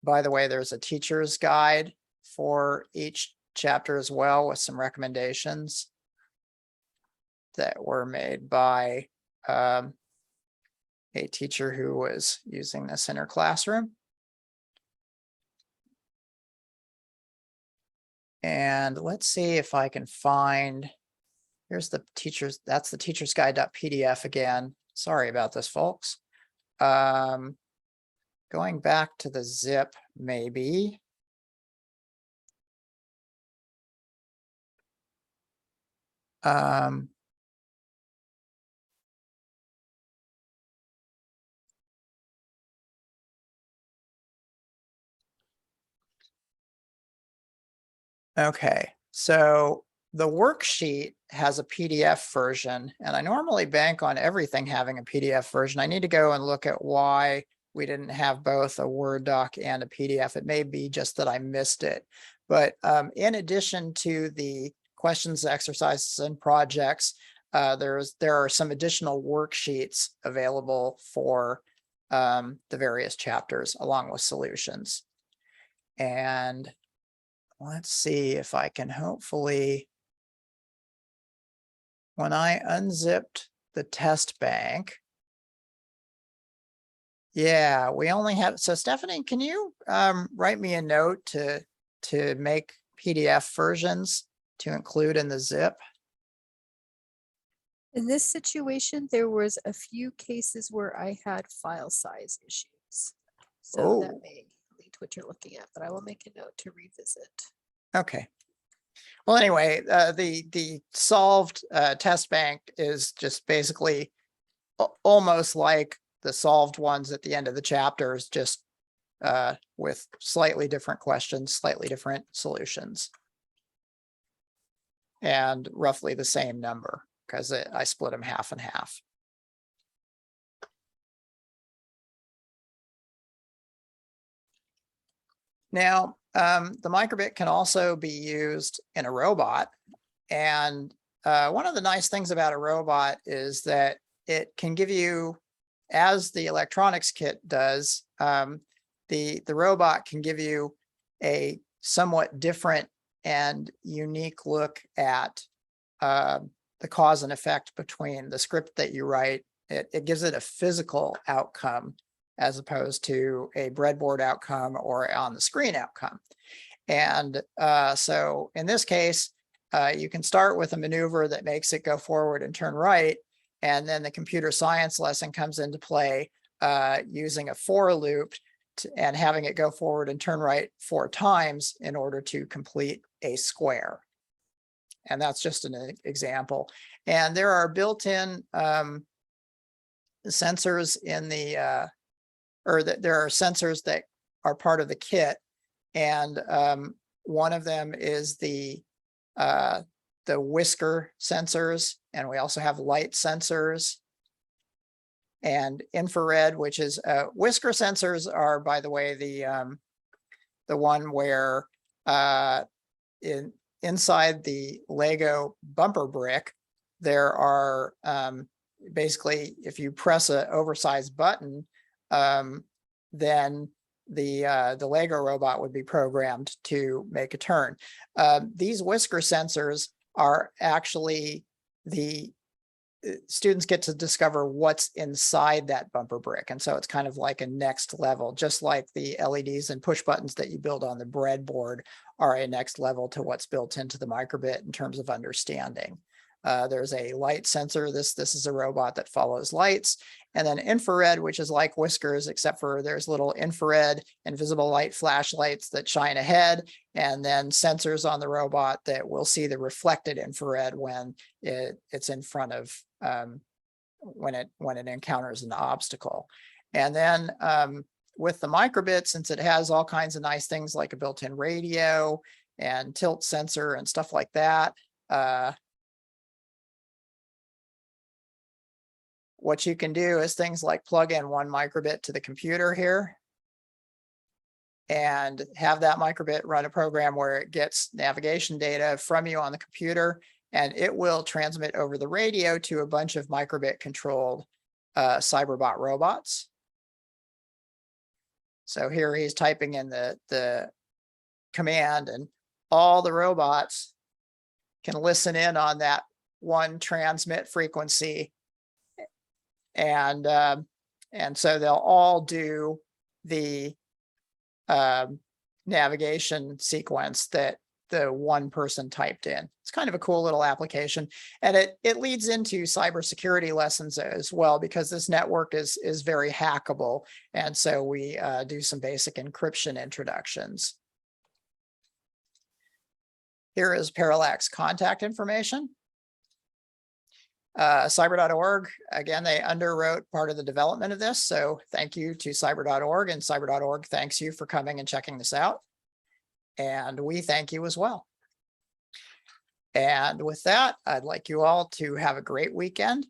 Speaker 1: By the way, there's a teacher's guide for each chapter as well, with some recommendations that were made by a teacher who was using this in her classroom. And let's see if I can find, here's the teachers, that's the teacher's guide.pdf again. Sorry about this, folks. Going back to the zip, maybe. Okay, so the worksheet has a PDF version, and I normally bank on everything having a PDF version. I need to go and look at why we didn't have both a Word doc and a PDF. It may be just that I missed it. But in addition to the questions, exercises, and projects, there are some additional worksheets available for the various chapters along with solutions. And let's see if I can hopefully, when I unzipped the test bank, yeah, we only have, so Stephanie, can you write me a note to make PDF versions to include in the zip?
Speaker 2: In this situation, there was a few cases where I had file size issues. So that
Speaker 1: Oh.
Speaker 2: may lead to what you're looking at, but I will make a note to revisit.
Speaker 1: Okay. Well, anyway, the solved test bank is just basically almost like the solved ones at the end of the chapters, just with slightly different questions, slightly different solutions. And roughly the same number, because I split them half and half. Now, the microbit can also be used in a robot. And one of the nice things about a robot is that it can give you, as the electronics kit does, the robot can give you a somewhat different and unique look at the cause and effect between the script that you write. It gives it a physical outcome as opposed to a breadboard outcome or on the screen outcome. And so in this case, you can start with a maneuver that makes it go forward and turn right. And then the computer science lesson comes into play using a for loop and having it go forward and turn right 4 times in order to complete a square. And that's just an example. And there are built-in sensors in the, there are sensors that are part of the kit. And one of them is the whisker sensors, and we also have light sensors and infrared, which is whisker sensors are, by the way, the one where inside the Lego bumper brick, there are basically, if you press an oversized button, then the Lego robot would be programmed to make a turn. These whisker sensors are actually the students get to discover what's inside that bumper brick. And so it's kind of like a next level, just like the LEDs and push buttons that you build on the breadboard are a next level to what's built into the microbit in terms of understanding. There's a light sensor. This is a robot that follows lights. And then infrared, which is like whiskers, except for there's little infrared and visible light flashlights that shine ahead, and then sensors on the robot that will see the reflected infrared when it's in front of when it encounters an obstacle. And then with the microbit, since it has all kinds of nice things like a built-in radio and tilt sensor and stuff like that, what you can do is things like plug in one microbit to the computer here and have that microbit run a program where it gets navigation data from you on the computer, and it will transmit over the radio to a bunch of microbit controlled Cyberbot robots. So here he's typing in the command, and all the robots can listen in on that one transmit frequency. And so they'll all do the navigation sequence that the one person typed in. It's kind of a cool little application, and it leads into cybersecurity lessons as well, because this network is very hackable, and so we do some basic encryption introductions. Here is Parallax contact information. Cyber.org, again, they underwrote part of the development of this, so thank you to cyber.org, and cyber.org thanks you for coming and checking this out. And we thank you as well. And with that, I'd like you all to have a great weekend.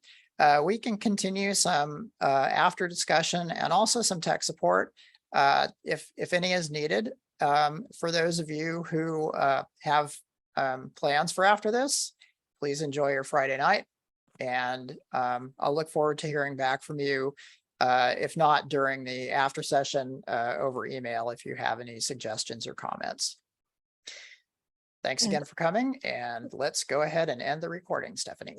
Speaker 1: We can continue some after discussion and also some tech support if any is needed. For those of you who have plans for after this, please enjoy your Friday night. And I'll look forward to hearing back from you, if not during the after session, over email, if you have any suggestions or comments. Thanks again for coming, and let's go ahead and end the recording, Stephanie.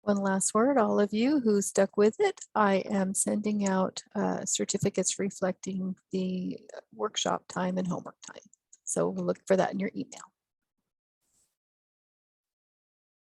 Speaker 2: One last word, all of you who stuck with it, I am sending out certificates reflecting the workshop time and homework time. So we'll look for that in your email.